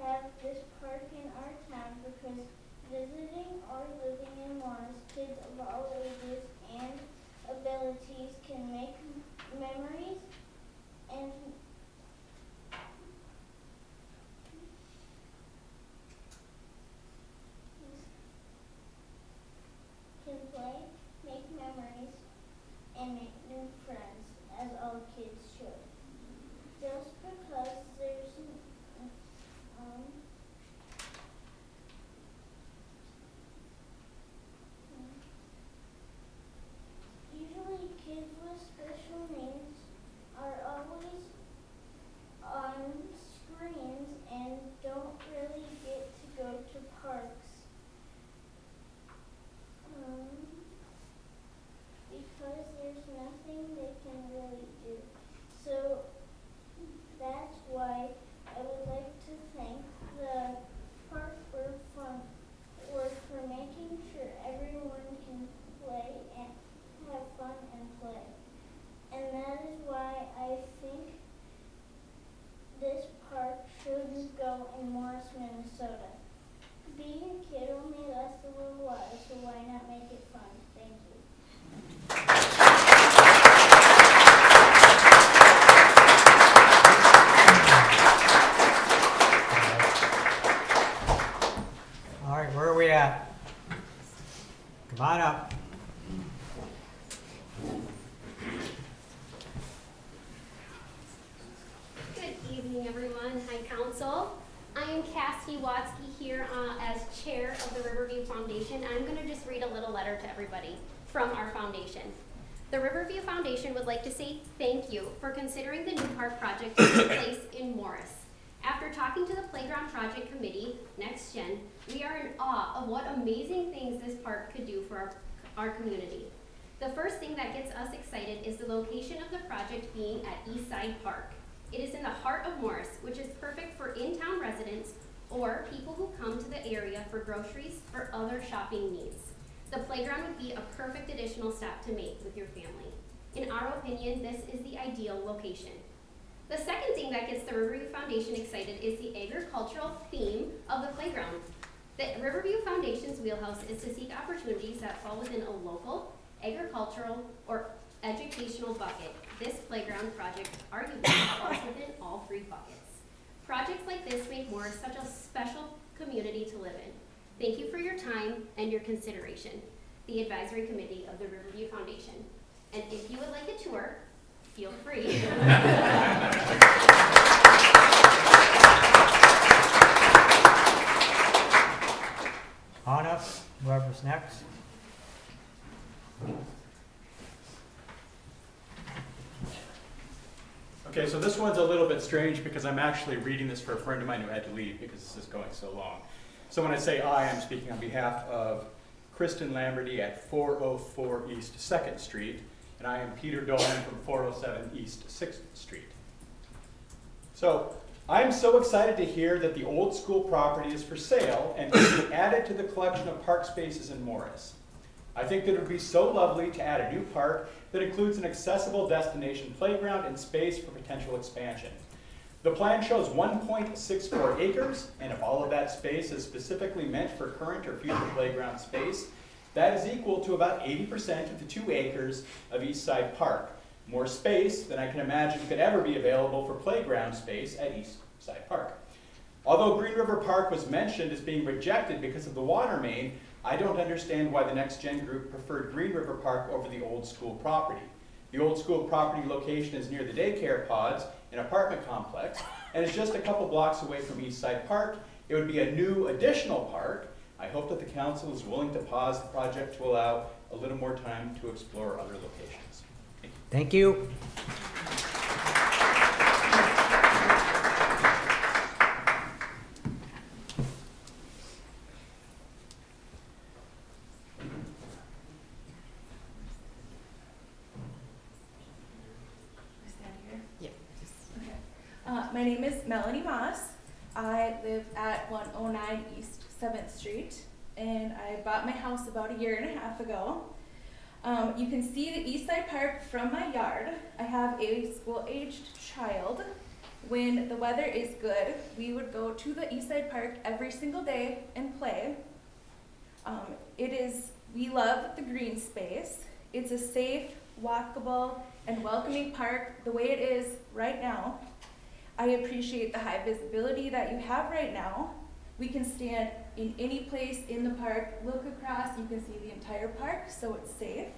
have this park in our town because visiting or living in Morris, kids of all ages and abilities can make memories and can play, make memories, and make new friends, as all kids should. Just because there's usually kids with special needs are always on screens and don't really get to go to parks. Because there's nothing they can really do. So that's why I would like to thank the park board for making sure everyone can play and have fun and play. And that is why I think this park should go in Morris, Minnesota. Being a kid only lasts a little while, so why not make it fun? Thank you. All right, where are we at? Come on up. Good evening, everyone. Hi, Council. I am Cassie Watsky here as chair of the Riverview Foundation. I'm going to just read a little letter to everybody from our foundation. The Riverview Foundation would like to say thank you for considering the new park project to take place in Morris. After talking to the Playground Project Committee, Next Gen, we are in awe of what amazing things this park could do for our community. The first thing that gets us excited is the location of the project being at Eastside Park. It is in the heart of Morris, which is perfect for in-town residents or people who come to the area for groceries or other shopping needs. The playground would be a perfect additional stop to make with your family. In our opinion, this is the ideal location. The second thing that gets the Riverview Foundation excited is the agricultural theme of the playground. The Riverview Foundation's wheelhouse is to seek opportunities that fall within a local, agricultural, or educational bucket. This playground project arguably falls within all three buckets. Projects like this make Morris such a special community to live in. Thank you for your time and your consideration. The Advisory Committee of the Riverview Foundation. And if you would like a tour, feel free. On up, whoever's next. Okay, so this one's a little bit strange because I'm actually reading this for a friend of mine who had to leave because this is going so long. So when I say I, I'm speaking on behalf of Kristen Lamberty at 404 East 2nd Street, and I am Peter Dolan from 407 East 6th Street. So I'm so excited to hear that the old school property is for sale and will be added to the collection of park spaces in Morris. I think that it would be so lovely to add a new park that includes an accessible destination playground and space for potential expansion. The plan shows 1.64 acres, and if all of that space is specifically meant for current or future playground space, That is equal to about 80% of the 2 acres of East Side Park. More space than I can imagine could ever be available for playground space at East Side Park. Although Green River Park was mentioned as being rejected because of the water main, I don't understand why the Next Gen group preferred Green River Park over the old school property. The old school property location is near the daycare pods, an apartment complex, and is just a couple blocks away from East Side Park. It would be a new additional park. I hope that the council is willing to pause the project to allow a little more time to explore other locations. Thank you. My name is Melanie Moss. I live at 109 East 7th Street, and I bought my house about 1.5 years ago. You can see the East Side Park from my yard. I have a school-aged child. When the weather is good, we would go to the East Side Park every single day and play. We love the green space. It's a safe, walkable, and welcoming park the way it is right now. I appreciate the high visibility that you have right now. We can stand in any place in the park, look across, you can see the entire park, so it's safe.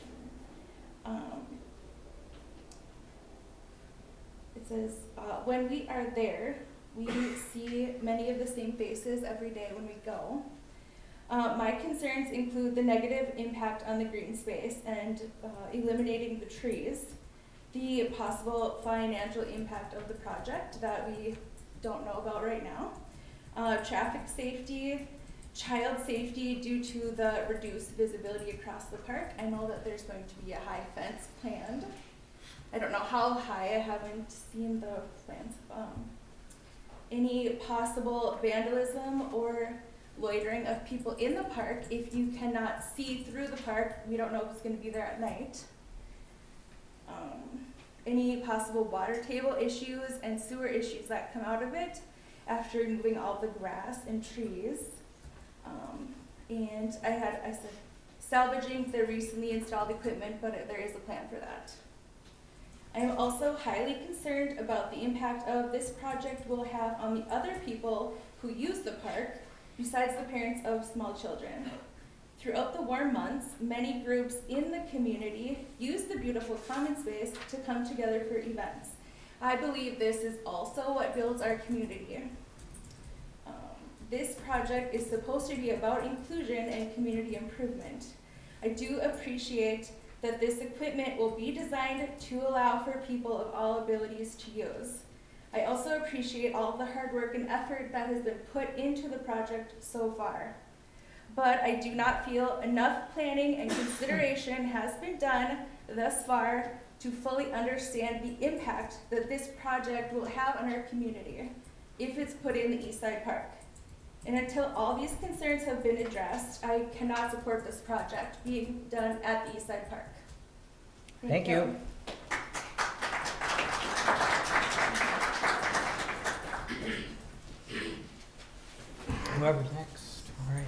It says, when we are there, we see many of the same faces every day when we go. My concerns include the negative impact on the green space and eliminating the trees, the possible financial impact of the project that we don't know about right now, traffic safety, child safety due to the reduced visibility across the park. I know that there's going to be a high fence planned. I don't know how high, I haven't seen the plans. Any possible vandalism or loitering of people in the park. If you cannot see through the park, we don't know if it's going to be there at night. Any possible water table issues and sewer issues that come out of it after removing all the grass and trees. And I said salvaging the recently installed equipment, but there is a plan for that. I am also highly concerned about the impact of this project will have on the other people who use the park, besides the parents of small children. Throughout the warm months, many groups in the community use the beautiful common space to come together for events. I believe this is also what builds our community. This project is supposed to be about inclusion and community improvement. I do appreciate that this equipment will be designed to allow for people of all abilities to use. I also appreciate all of the hard work and effort that has been put into the project so far. But I do not feel enough planning and consideration has been done thus far to fully understand the impact that this project will have on our community if it's put in the East Side Park. And until all these concerns have been addressed, I cannot support this project being done at the East Side Park. Thank you. Whoever's next, all right.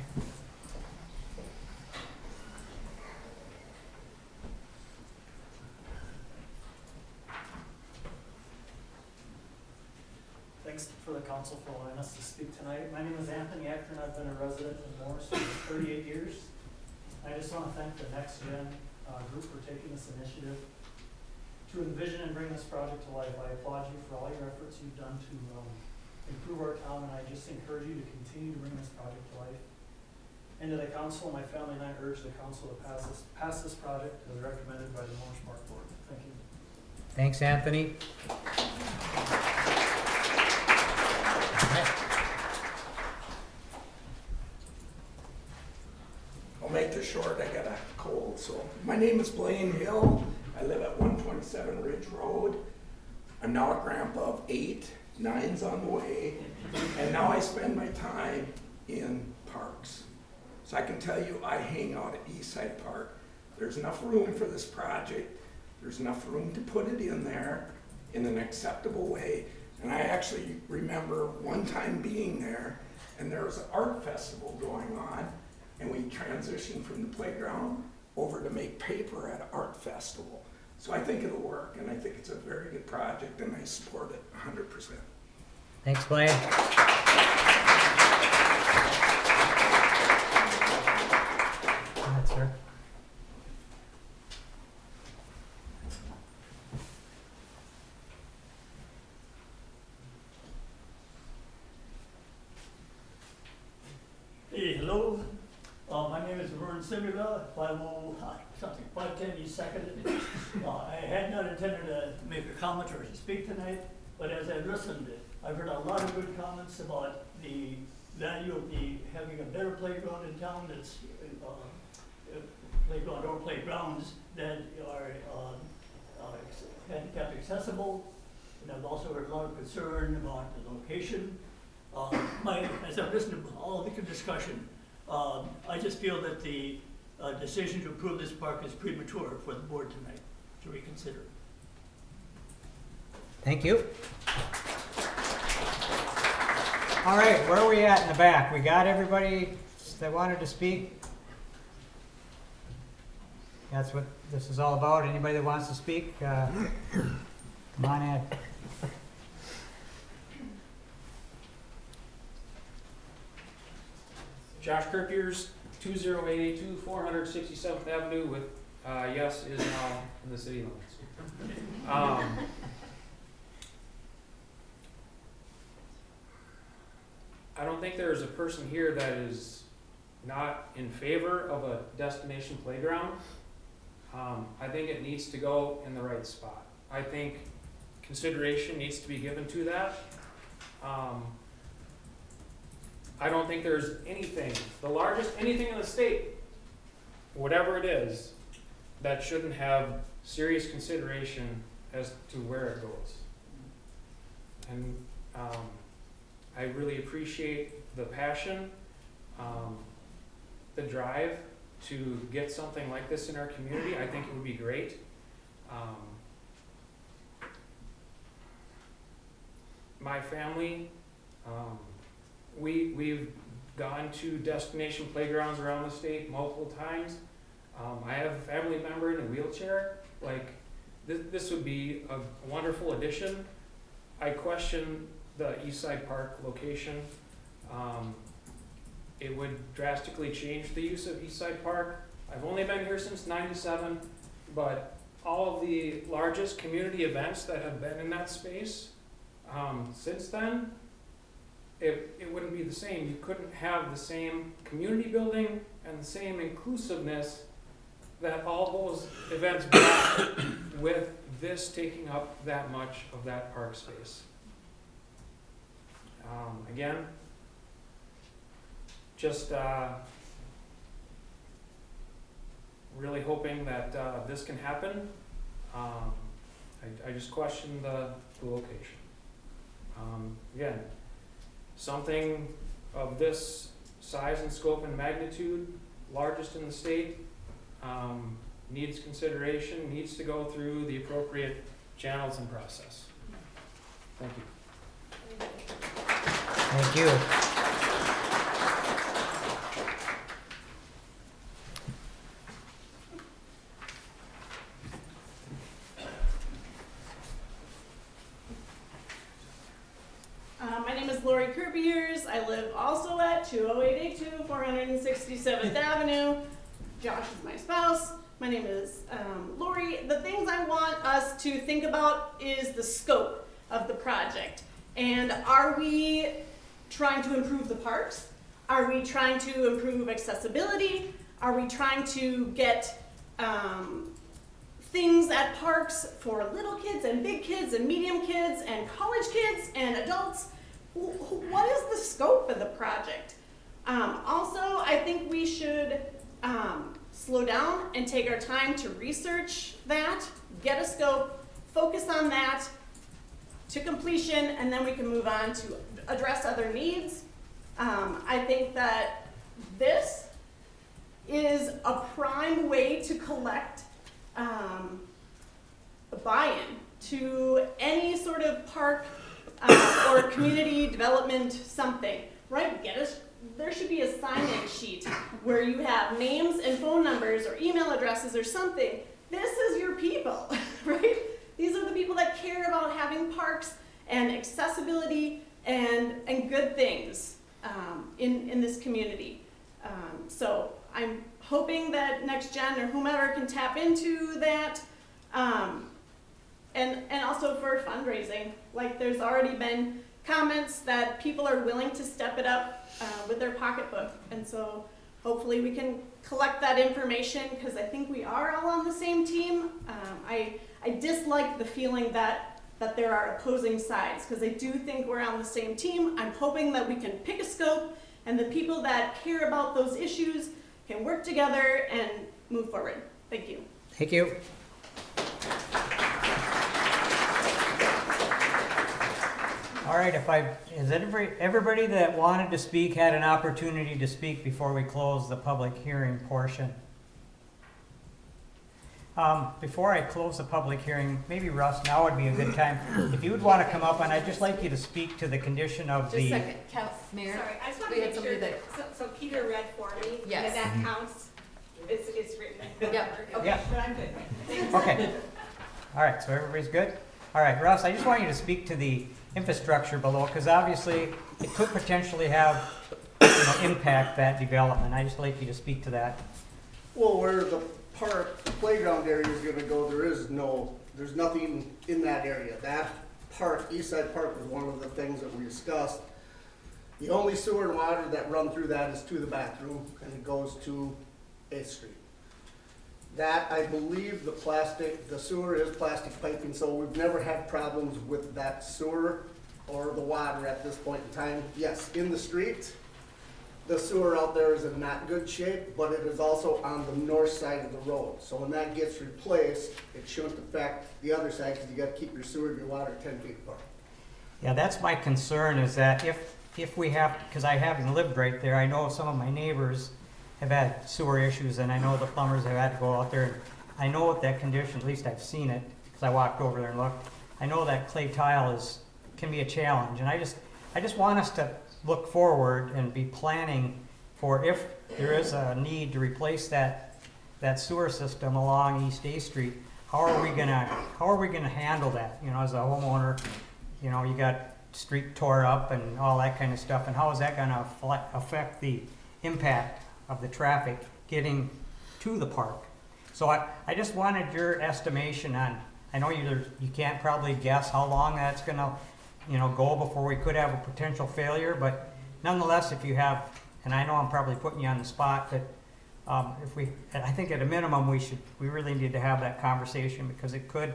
Thanks for the council for allowing us to speak tonight. My name is Anthony Akron. I've been a resident in Morris for 38 years. I just want to thank the Next Gen group for taking this initiative to envision and bring this project to life. I applaud you for all your efforts you've done to improve our town, and I just encourage you to continue to bring this project to life. And to the council, my family and I urge the council to pass this project as recommended by the Morris Park Board. Thank you. Thanks, Anthony. I'll make this short, I got a cold. So my name is Blaine Hill. I live at 127 Ridge Road. I'm now a grandpa of 8, 9's on the way, and now I spend my time in parks. So I can tell you I hang out at East Side Park. There's enough room for this project. There's enough room to put it in there in an acceptable way. And I actually remember one time being there, and there was an art festival going on and we transitioned from the playground over to make paper at Art Festival. So I think it'll work, and I think it's a very good project, and I support it 100%. Thanks, Blaine. That's her. Hey, hello. My name is Vern Simula, 510 East Second. I had not intended to make a comment or to speak tonight, but as I listened, I've heard a lot of good comments about the value of having a better playground in town that's playground or playgrounds that are handicap accessible. And I've also heard a lot of concern about the location. As I've listened to all of the discussion, I just feel that the decision to approve this park is premature for the board tonight to reconsider. Thank you. All right, where are we at in the back? We got everybody that wanted to speak? That's what this is all about. Anybody that wants to speak, come on in. Josh Kerpiers, 20882 467th Avenue with yes is now in the city limits. I don't think there is a person here that is not in favor of a destination playground. I think it needs to go in the right spot. I think consideration needs to be given to that. I don't think there's anything, the largest anything in the state, whatever it is, that shouldn't have serious consideration as to where it goes. And I really appreciate the passion, the drive to get something like this in our community. I think it would be great. My family, we've gone to destination playgrounds around the state multiple times. I have a family member in a wheelchair. Like, this would be a wonderful addition. I question the Eastside Park location. It would drastically change the use of Eastside Park. I've only been here since '97, but all of the largest community events that have been in that space since then, it wouldn't be the same. You couldn't have the same community building and the same inclusiveness that all those events brought with this taking up that much of that park space. Again, just really hoping that this can happen. I just question the location. Again, something of this size and scope and magnitude, largest in the state, needs consideration, needs to go through the appropriate channels and process. Thank you. Thank you. My name is Lori Kerpiers. I live also at 20882 467th Avenue. Josh is my spouse. My name is Lori. The things I want us to think about is the scope of the project. And are we trying to improve the parks? Are we trying to improve accessibility? Are we trying to get things at parks for little kids and big kids and medium kids and college kids and adults? What is the scope of the project? Also, I think we should slow down and take our time to research that, get a scope, focus on that to completion, and then we can move on to address other needs. I think that this is a prime way to collect buy-in to any sort of park or community development something, right? there should be a sign-in sheet where you have names and phone numbers or email addresses or something. This is your people, right? These are the people that care about having parks and accessibility and good things in this community. So I'm hoping that Next Gen or whomever can tap into that. And also for fundraising, like there's already been comments that people are willing to step it up with their pocketbook. And so hopefully we can collect that information, because I think we are all on the same team. I dislike the feeling that there are opposing sides, because I do think we're on the same team. I'm hoping that we can pick a scope and the people that care about those issues can work together and move forward. Thank you. Thank you. All right, has everybody that wanted to speak had an opportunity to speak before we close the public hearing portion? Before I close the public hearing, maybe Russ, now would be a good time. If you would want to come up, and I'd just like you to speak to the condition of Just a second, Mayor. Sorry, I just want we to had make sure somebody that, so Peter read for me, Yes. that counts, it's written. Yep. Okay, Yeah. but I'm good. Thanks. Okay. All right, so everybody's good? All right, Russ, I just want you to speak to the infrastructure below, because obviously it could potentially have, impact that development. I just like you to speak to that. Well, where the park playground area is gonna go, there's nothing in that area. That park, Eastside Park, was one of the things that we discussed. The only sewer and water that run through that is to the bathroom, and it goes to 8th Street. That, I believe, the sewer is plastic piping, so we've never had problems with that sewer or the water at this point in time. Yes, in the street, the sewer out there is in not good shape, but it is also on the north side of the road. So when that gets replaced, it shouldn't affect the other side, because you gotta keep your sewer and your water 10 feet apart. Yeah, that's my concern, is that if we have, because I haven't lived right there, I know some of my neighbors have had sewer issues, and I know the plumbers have had to go out there. And I know what that condition, at least I've seen it, because I walked over there and looked. I know that clay tile can be a challenge, and I just want us to look forward and be planning for if there is a need to replace that sewer system along East A Street. How are we gonna handle that? As a homeowner, you got street tore up and all that kind of stuff, and how is that gonna affect the impact of the traffic getting to the park? So I just wanted your estimation on, I know you can't probably guess how long that's gonna go before we could have a potential failure, but nonetheless, if you have, and I know I'm probably putting you on the spot, but I think at a minimum we really need to have that conversation, because it could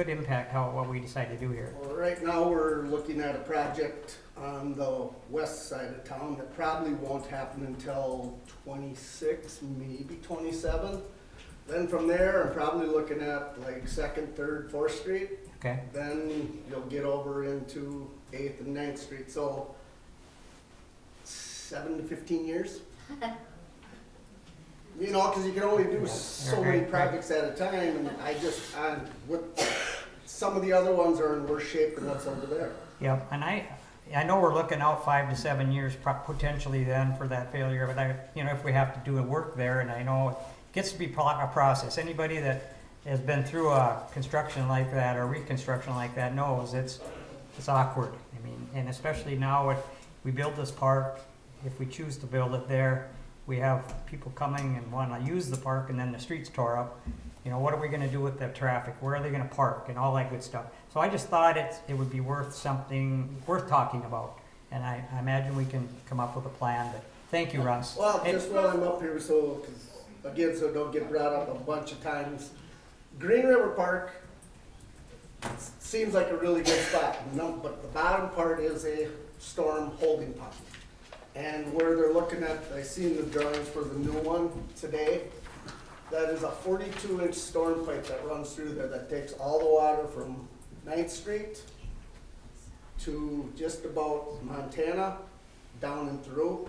impact what we decide to do here. Well, right now, we're looking at a project on the west side of town that probably won't happen until 26, maybe 27. Then from there, I'm probably looking at like 2nd, 3rd, 4th Street. Okay. Then you'll get over into 8th and 9th Street. So 7 to 15 years. Because you can only do so many projects at a time, and some of the other ones are in worse shape than what's over there. Yeah, and I know we're looking out 5 to 7 years potentially then for that failure, but if we have to do work there, and I know it gets to be a process. Anybody that has been through a construction like that or reconstruction like that knows it's awkward. And especially now if we build this park, if we choose to build it there, we have people coming and want to use the park, and then the street's tore up. What are we going to do with the traffic? Where are they going to park and all that good stuff? So I just thought it would be worth talking about, and I imagine we can come up with a plan. But thank you, Russ. Well, just while I'm up here, so don't get brought up a bunch of times. Green River Park seems like a really good spot, but the bottom part is a storm holding pond. And where they're looking at, I seen the drawings for the new one today. That is a 42-inch storm pipe that runs through there that takes all the water from 9th Street to just about Montana, down and through.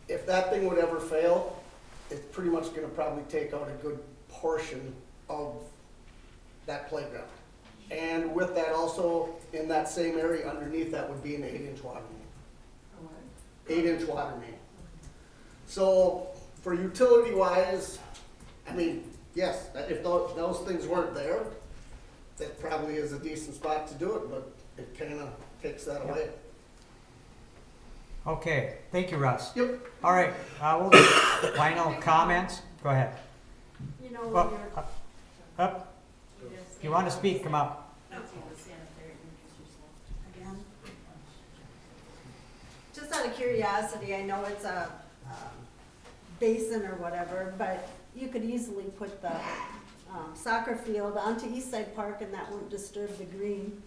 If that thing would ever fail, it's pretty much gonna probably take out a good portion of that playground. And with that also, in that same area underneath that would be an 8-inch water main. 8-inch water main. So for utility wise, I mean, yes, if those things weren't there, that probably is a decent spot to do it, but it kind of takes that away. Okay, thank you, Russ. Yep. All right, we'll do final comments. Go ahead. You know, when Well, you're. up. If you want to speak, come up. Again. Just out of curiosity, I know it's a basin or whatever, but you could easily put the soccer field onto East Side Park and that won't disturb the green.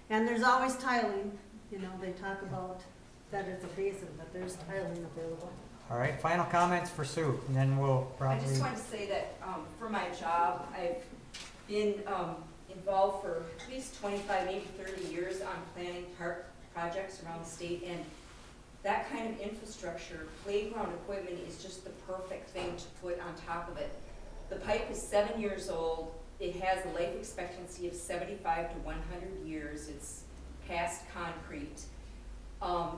And there's always tiling, you know, they talk about that it's a basin, but there's tiling available. All right, final comments for Sue, and then we'll probably. I just wanted to say that for my job, I've been involved for at least 25, maybe 30 years on planning park projects around the state, and that kind of infrastructure, playground equipment is just the perfect thing to put on top of it. The pipe is 7 years old. It has a life expectancy of 75 to 100 years. It's past concrete.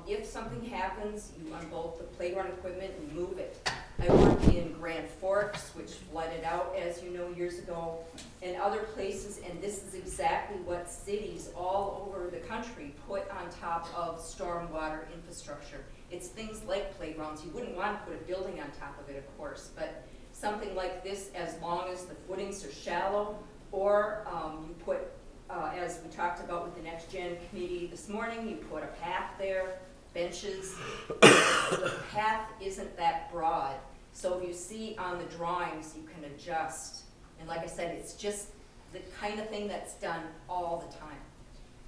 If something happens, you unbolt the playground equipment and move it. I worked in Grand Forks, which flooded out, as you know, years ago, and other places, and this is exactly what cities all over the country put on top of stormwater infrastructure. It's things like playgrounds. You wouldn't want to put a building on top of it, of course, but something like this, as long as the footings are shallow, or you put, as we talked about with the Next Gen Committee this morning, you put a path there, benches. The path isn't that broad, so if you see on the drawings, you can adjust. And like I said, it's just the kind of thing that's done all the time.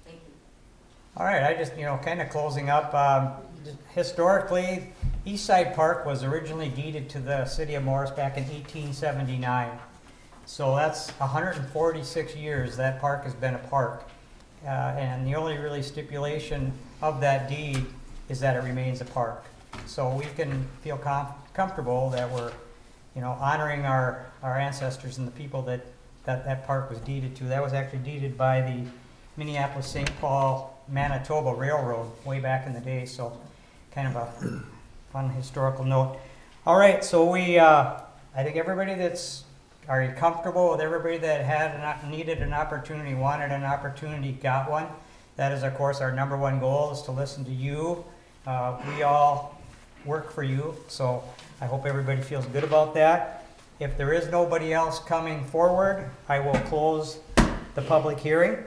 Thank you. All right, I just, kind of closing up. Historically, East Side Park was originally deeded to the city of Morris back in 1879. So that's 146 years that park has been a park. And the only really stipulation of that deed is that it remains a park. So we can feel comfortable that we're, honoring our ancestors and the people that park was deeded to. That was actually deeded by the Minneapolis-St. Paul Manitoba Railroad way back in the day, so kind of a fun historical note. All right, so we, I think everybody are you comfortable with everybody that needed an opportunity, wanted an opportunity, got one? That is, of course, our number one goal, is to listen to you. We all work for you, so I hope everybody feels good about that. If there is nobody else coming forward, I will close the public hearing.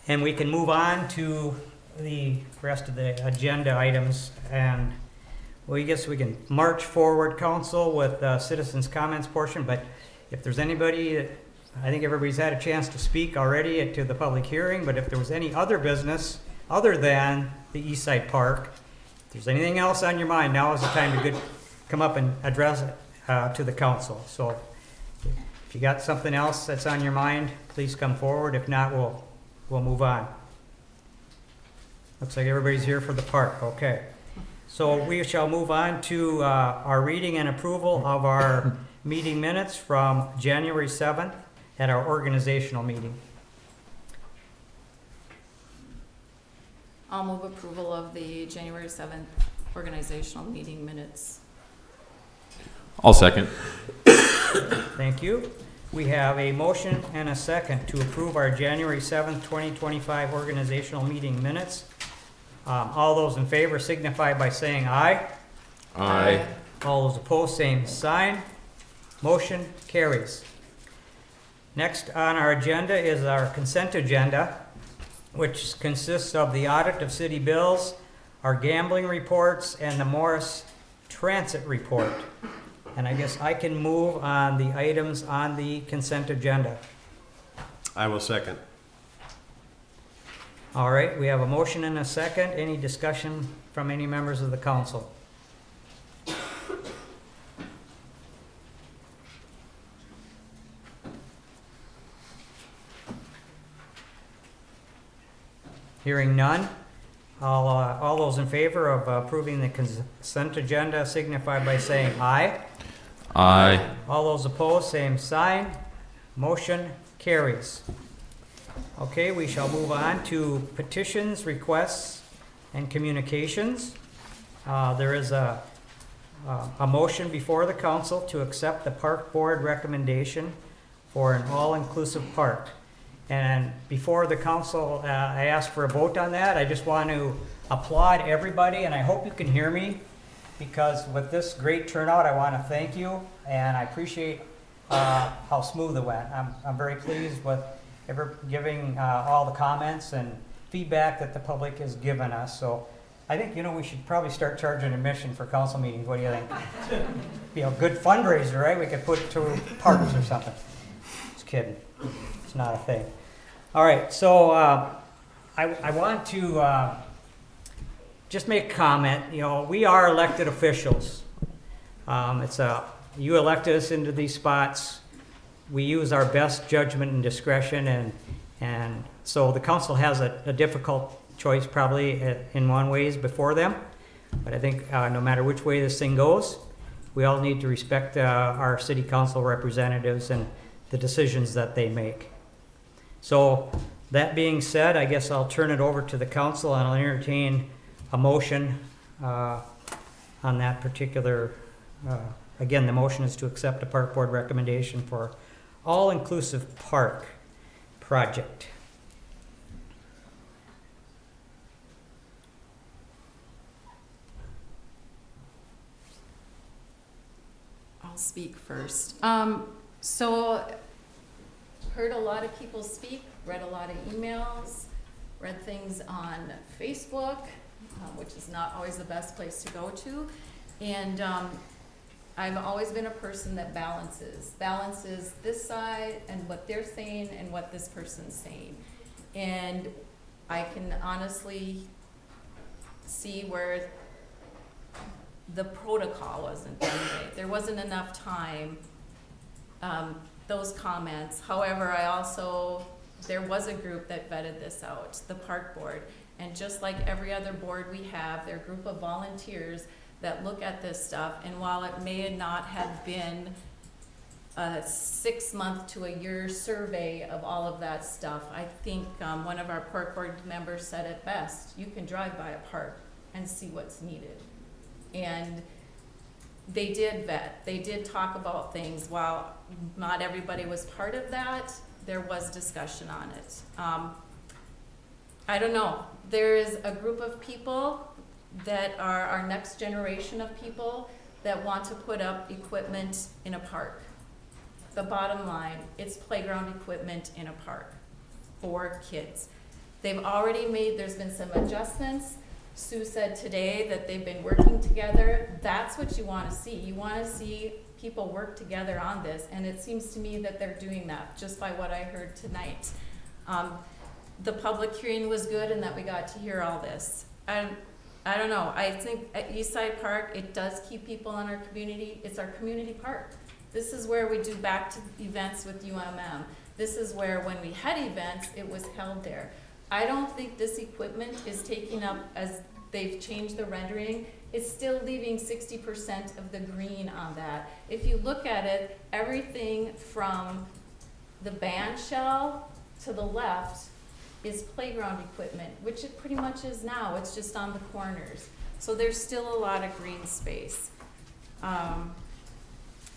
And we can move on to the rest of the agenda items. And well, I guess we can march forward, council, with citizens' comments portion. But if there's anybody, I think everybody's had a chance to speak already to the public hearing. But if there was any other business other than the East Side Park, if there's anything else on your mind, now is the time to come up and address it to the council. So if you got something else that's on your mind, please come forward. If not, we'll move on. Looks like everybody's here for the park. Okay. So we shall move on to our reading and approval of our meeting minutes from January 7th at our organizational meeting. I'll move approval of the January 7th organizational meeting minutes. I'll second. Thank you. We have a motion and a second to approve our January 7th, 2025 organizational meeting minutes. All those in favor signify by saying aye. Aye. All those opposed, same sign. Motion carries. Next on our agenda is our consent agenda, which consists of the audit of city bills, our gambling reports, and the Morris Transit report. And I guess I can move on the items on the consent agenda. I will second. All right, we have a motion and a second. Any discussion from any members of the council? Hearing none, all those in favor of approving the consent agenda signify by saying aye. Aye. All those opposed, same sign. Motion carries. Okay, we shall move on to petitions, requests, and communications. There is a motion before the council to accept the park board recommendation for an all-inclusive park. And before the council, I asked for a vote on that. I just want to applaud everybody, and I hope you can hear me, because with this great turnout, I want to thank you, and I appreciate how smooth it went. I'm very pleased with giving all the comments and feedback that the public has given us. So I think, we should probably start charging admission for council meetings. What do you think? Be a good fundraiser, right? We could put it to parks or something. Just kidding. It's not a thing. All right, so I want to just make a comment. We are elected officials. You elected us into these spots. We use our best judgment and discretion, and so the council has a difficult choice probably in one ways before them. But I think no matter which way this thing goes, we all need to respect our city council representatives and the decisions that they make. So that being said, I guess I'll turn it over to the council and I'll entertain a motion on that particular. Again, the motion is to accept the park board recommendation for all-inclusive park project. I'll speak first. So heard a lot of people speak, read a lot of emails, read things on Facebook, which is not always the best place to go to. And I've always been a person that balances this side and what they're saying and what this person's saying. And I can honestly see where the protocol wasn't done right. There wasn't enough time, those comments. However, there was a group that vetted this out, the park board. And just like every other board we have, they're a group of volunteers that look at this stuff. And while it may not have been a 6-month to a year survey of all of that stuff, I think one of our park board members said it best. You can drive by a park and see what's needed. And they did vet. They did talk about things. While not everybody was part of that, there was discussion on it. I don't know. There is a group of people that are our next generation of people that want to put up equipment in a park. The bottom line, it's playground equipment in a park for kids. There's been some adjustments. Sue said today that they've been working together. That's what you want to see. You want to see people work together on this, and it seems to me that they're doing that just by what I heard tonight. The public hearing was good and that we got to hear all this. I don't know. I think at Eastside Park, it does keep people in our community. It's our community park. This is where we do back to events with UMM. This is where when we had events, it was held there. I don't think this equipment is taking up, as they've changed the rendering, it's still leaving 60% of the green on that. If you look at it, everything from the band shell to the left is playground equipment, which it pretty much is now. It's just on the corners. So there's still a lot of green space. I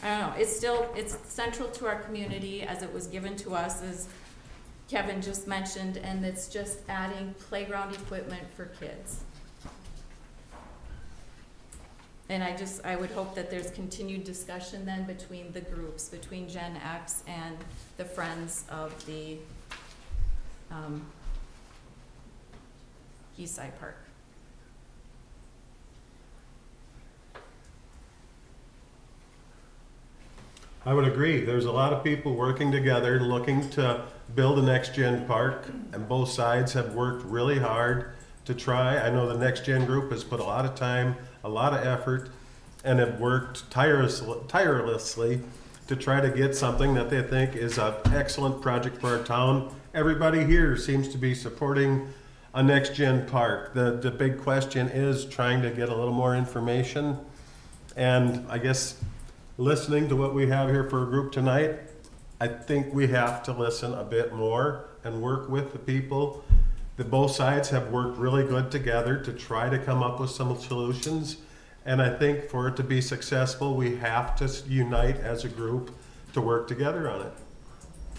don't know. It's central to our community as it was given to us, as Kevin just mentioned, and it's just adding playground equipment for kids. And I would hope that there's continued discussion then between the groups, between Gen X and the Friends of the Eastside Park. I would agree. There's a lot of people working together looking to build a next gen park, and both sides have worked really hard to try. I know the next gen group has put a lot of time, a lot of effort, and have worked tirelessly to try to get something that they think is an excellent project for our town. Everybody here seems to be supporting a next gen park. The big question is trying to get a little more information, and I guess listening to what we have here for a group tonight, I think we have to listen a bit more and work with the people that both sides have worked really good together to try to come up with some solutions. And I think for it to be successful, we have to unite as a group to work together on it.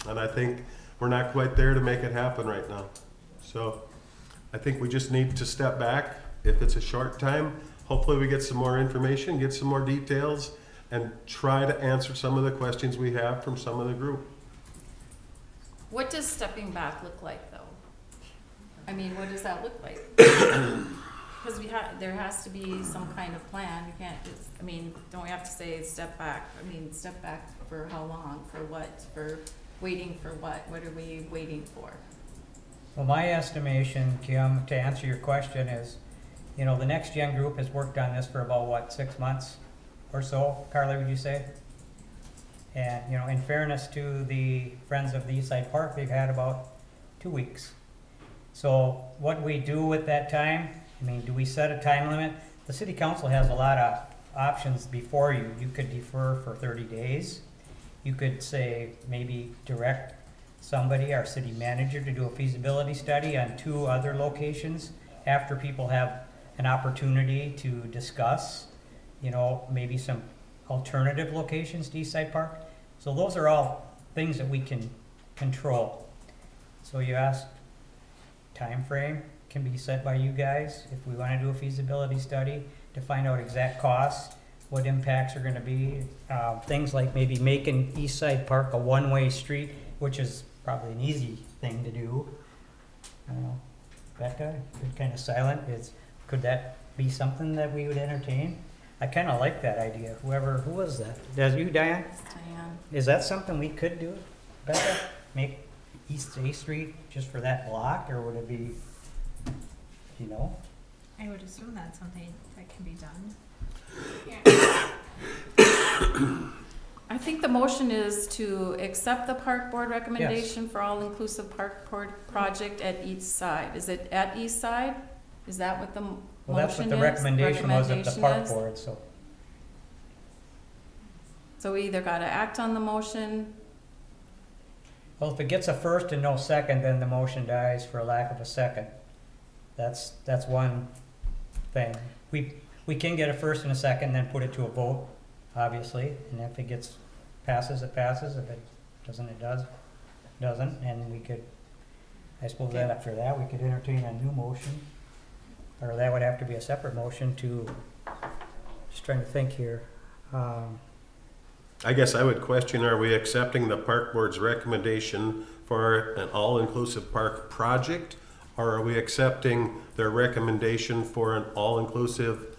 And I think we're not quite there to make it happen right now. So I think we just need to step back. If it's a short time, hopefully we get some more information, get some more details, and try to answer some of the questions we have from some of the group. What does stepping back look like, though? I mean, what does that look like? Because there has to be some kind of plan. You can't just, I mean, don't we have to say step back? I mean, step back for how long? For what? For waiting for what? What are we waiting for? Well, my estimation, Kim, to answer your question is, you know, the Next Gen group has worked on this for about, what, 6 months or so, Carly, would you say? And, you know, in fairness to the Friends of the Eastside Park, they've had about 2 weeks. So what we do with that time, I mean, do we set a time limit? The city council has a lot of options before you. You could defer for 30 days. You could say, maybe direct somebody, our city manager, to do a feasibility study on 2 other locations after people have an opportunity to discuss, you know, maybe some alternative locations to Eastside Park. So those are all things that we can control. So you asked, time frame can be set by you guys if we want to do a feasibility study to find out exact costs, what impacts are going to be, things like maybe making Eastside Park a one-way street, which is probably an easy thing to do. I don't know, Becca, you're kind of silent. Could that be something that we would entertain? I kind of like that idea. Who was that? Does you, Diane? Diane. Is that something we could do, Becca? Make East A Street just for that block, or would it be, you know? I would assume that's something that can be done. I think the motion is to accept the park board recommendation for all-inclusive park project at each side. Is it at each side? Is that what the motion is? Well, that's what the recommendation was of the park board, so. So we either gotta act on the motion. Well, if it gets a first and no second, then the motion dies for lack of a second. That's one thing. We can get a first and a second, then put it to a vote, obviously, and if it passes, it passes. If it doesn't, it doesn't, and we could, I suppose that after that, we could entertain a new motion. Or that would have to be a separate motion to, just trying to think here. I guess I would question, are we accepting the park board's recommendation for an all-inclusive park project? Or are we accepting their recommendation for an all-inclusive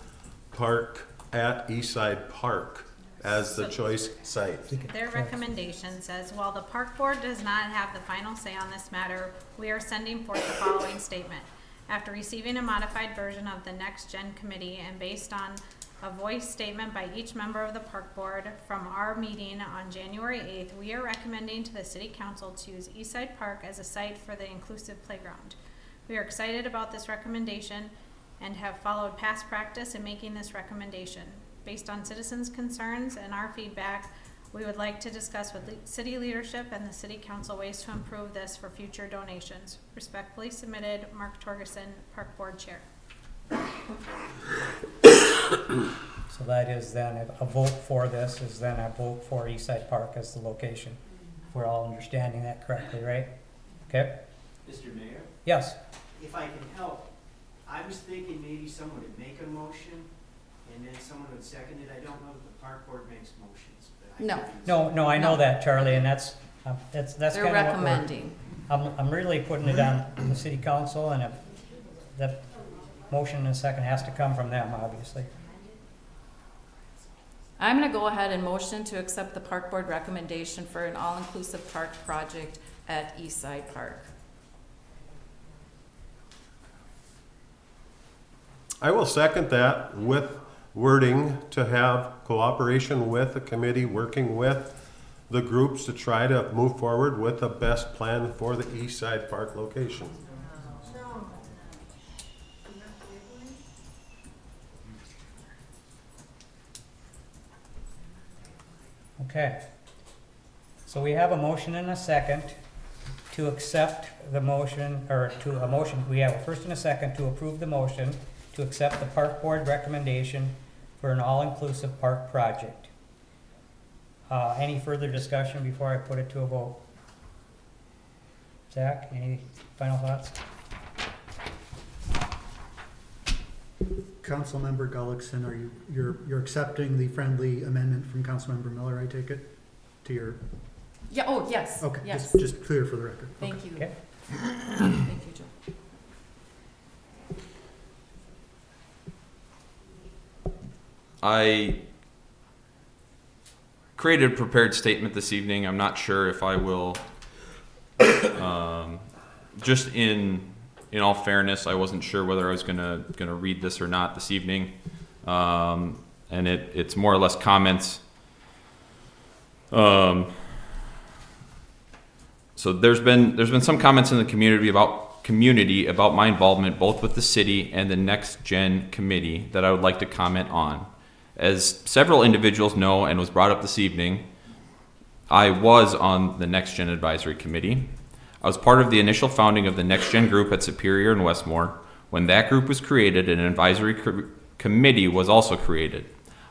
park at Eastside Park as the choice site? Their recommendation says, while the park board does not have the final say on this matter, we are sending forth the following statement. After receiving a modified version of the Next Gen Committee and based on a voice statement by each member of the park board from our meeting on January 8th, we are recommending to the City Council to use Eastside Park as a site for the inclusive playground. We are excited about this recommendation and have followed past practice in making this recommendation. Based on citizens' concerns and our feedback, we would like to discuss with city leadership and the City Council ways to improve this for future donations. Respectfully submitted, Mark Torgerson, Park Board Chair. So that is then, a vote for this is then a vote for Eastside Park as the location. If we're all understanding that correctly, right? Okay? Mr. Mayor? Yes? If I can help, I was thinking maybe someone would make a motion and then someone would second it. I don't know if the park board makes motions, but No, I know that, Charlie, and that's kind of what They're recommending. I'm really putting it on the city council, and if that motion in a second has to come from them, obviously. I'm gonna go ahead and motion to accept the park board recommendation for an all-inclusive park project at Eastside Park. I will second that with wording to have cooperation with the committee, working with the groups to try to move forward with the best plan for the Eastside Park location. Okay. So we have a motion and a second to accept the motion, or to a motion, we have a first and a second to approve the motion to accept the park board recommendation for an all-inclusive park project. Any further discussion before I put it to a vote? Zach, any final thoughts? Councilmember Gullickson, you're accepting the friendly amendment from Councilmember Miller, I take it, to your, Yeah, oh, yes, okay, yes. just clear for the record. Thank you. Okay. Thank you, Joe. I created a prepared statement this evening. I'm not sure if I will, just in all fairness, I wasn't sure whether I was gonna read this or not this evening. And it's more or less comments. So there's been some comments in the community about my involvement both with the city and the Next Gen committee that I would like to comment on. As several individuals know and was brought up this evening, I was on the Next Gen Advisory Committee. I was part of the initial founding of the Next Gen group at Superior and Westmore. When that group was created, an advisory committee was also created.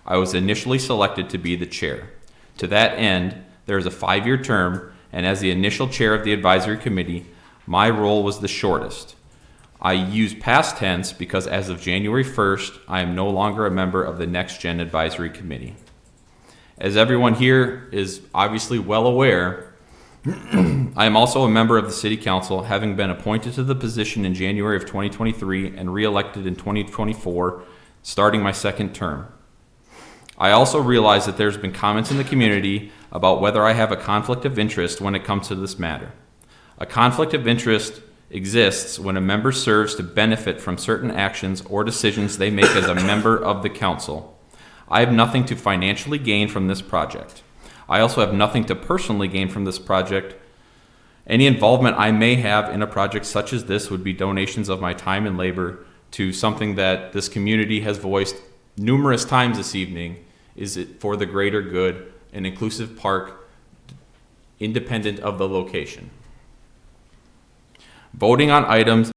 I was initially selected to be the chair. To that end, there is a 5-year term, and as the initial chair of the advisory committee, my role was the shortest. I use past tense because as of January 1st, I am no longer a member of the Next Gen Advisory Committee. As everyone here is obviously well aware, I am also a member of the City Council, having been appointed to the position in January of 2023 and re-elected in 2024, starting my 2nd term. I also realize that there's been comments in the community about whether I have a conflict of interest when it comes to this matter. A conflict of interest exists when a member serves to benefit from certain actions or decisions they make as a member of the council. I have nothing to financially gain from this project. I also have nothing to personally gain from this project. Any involvement I may have in a project such as this would be donations of my time and labor to something that this community has voiced numerous times this evening. Is it for the greater good, an inclusive park, independent of the location? Voting on items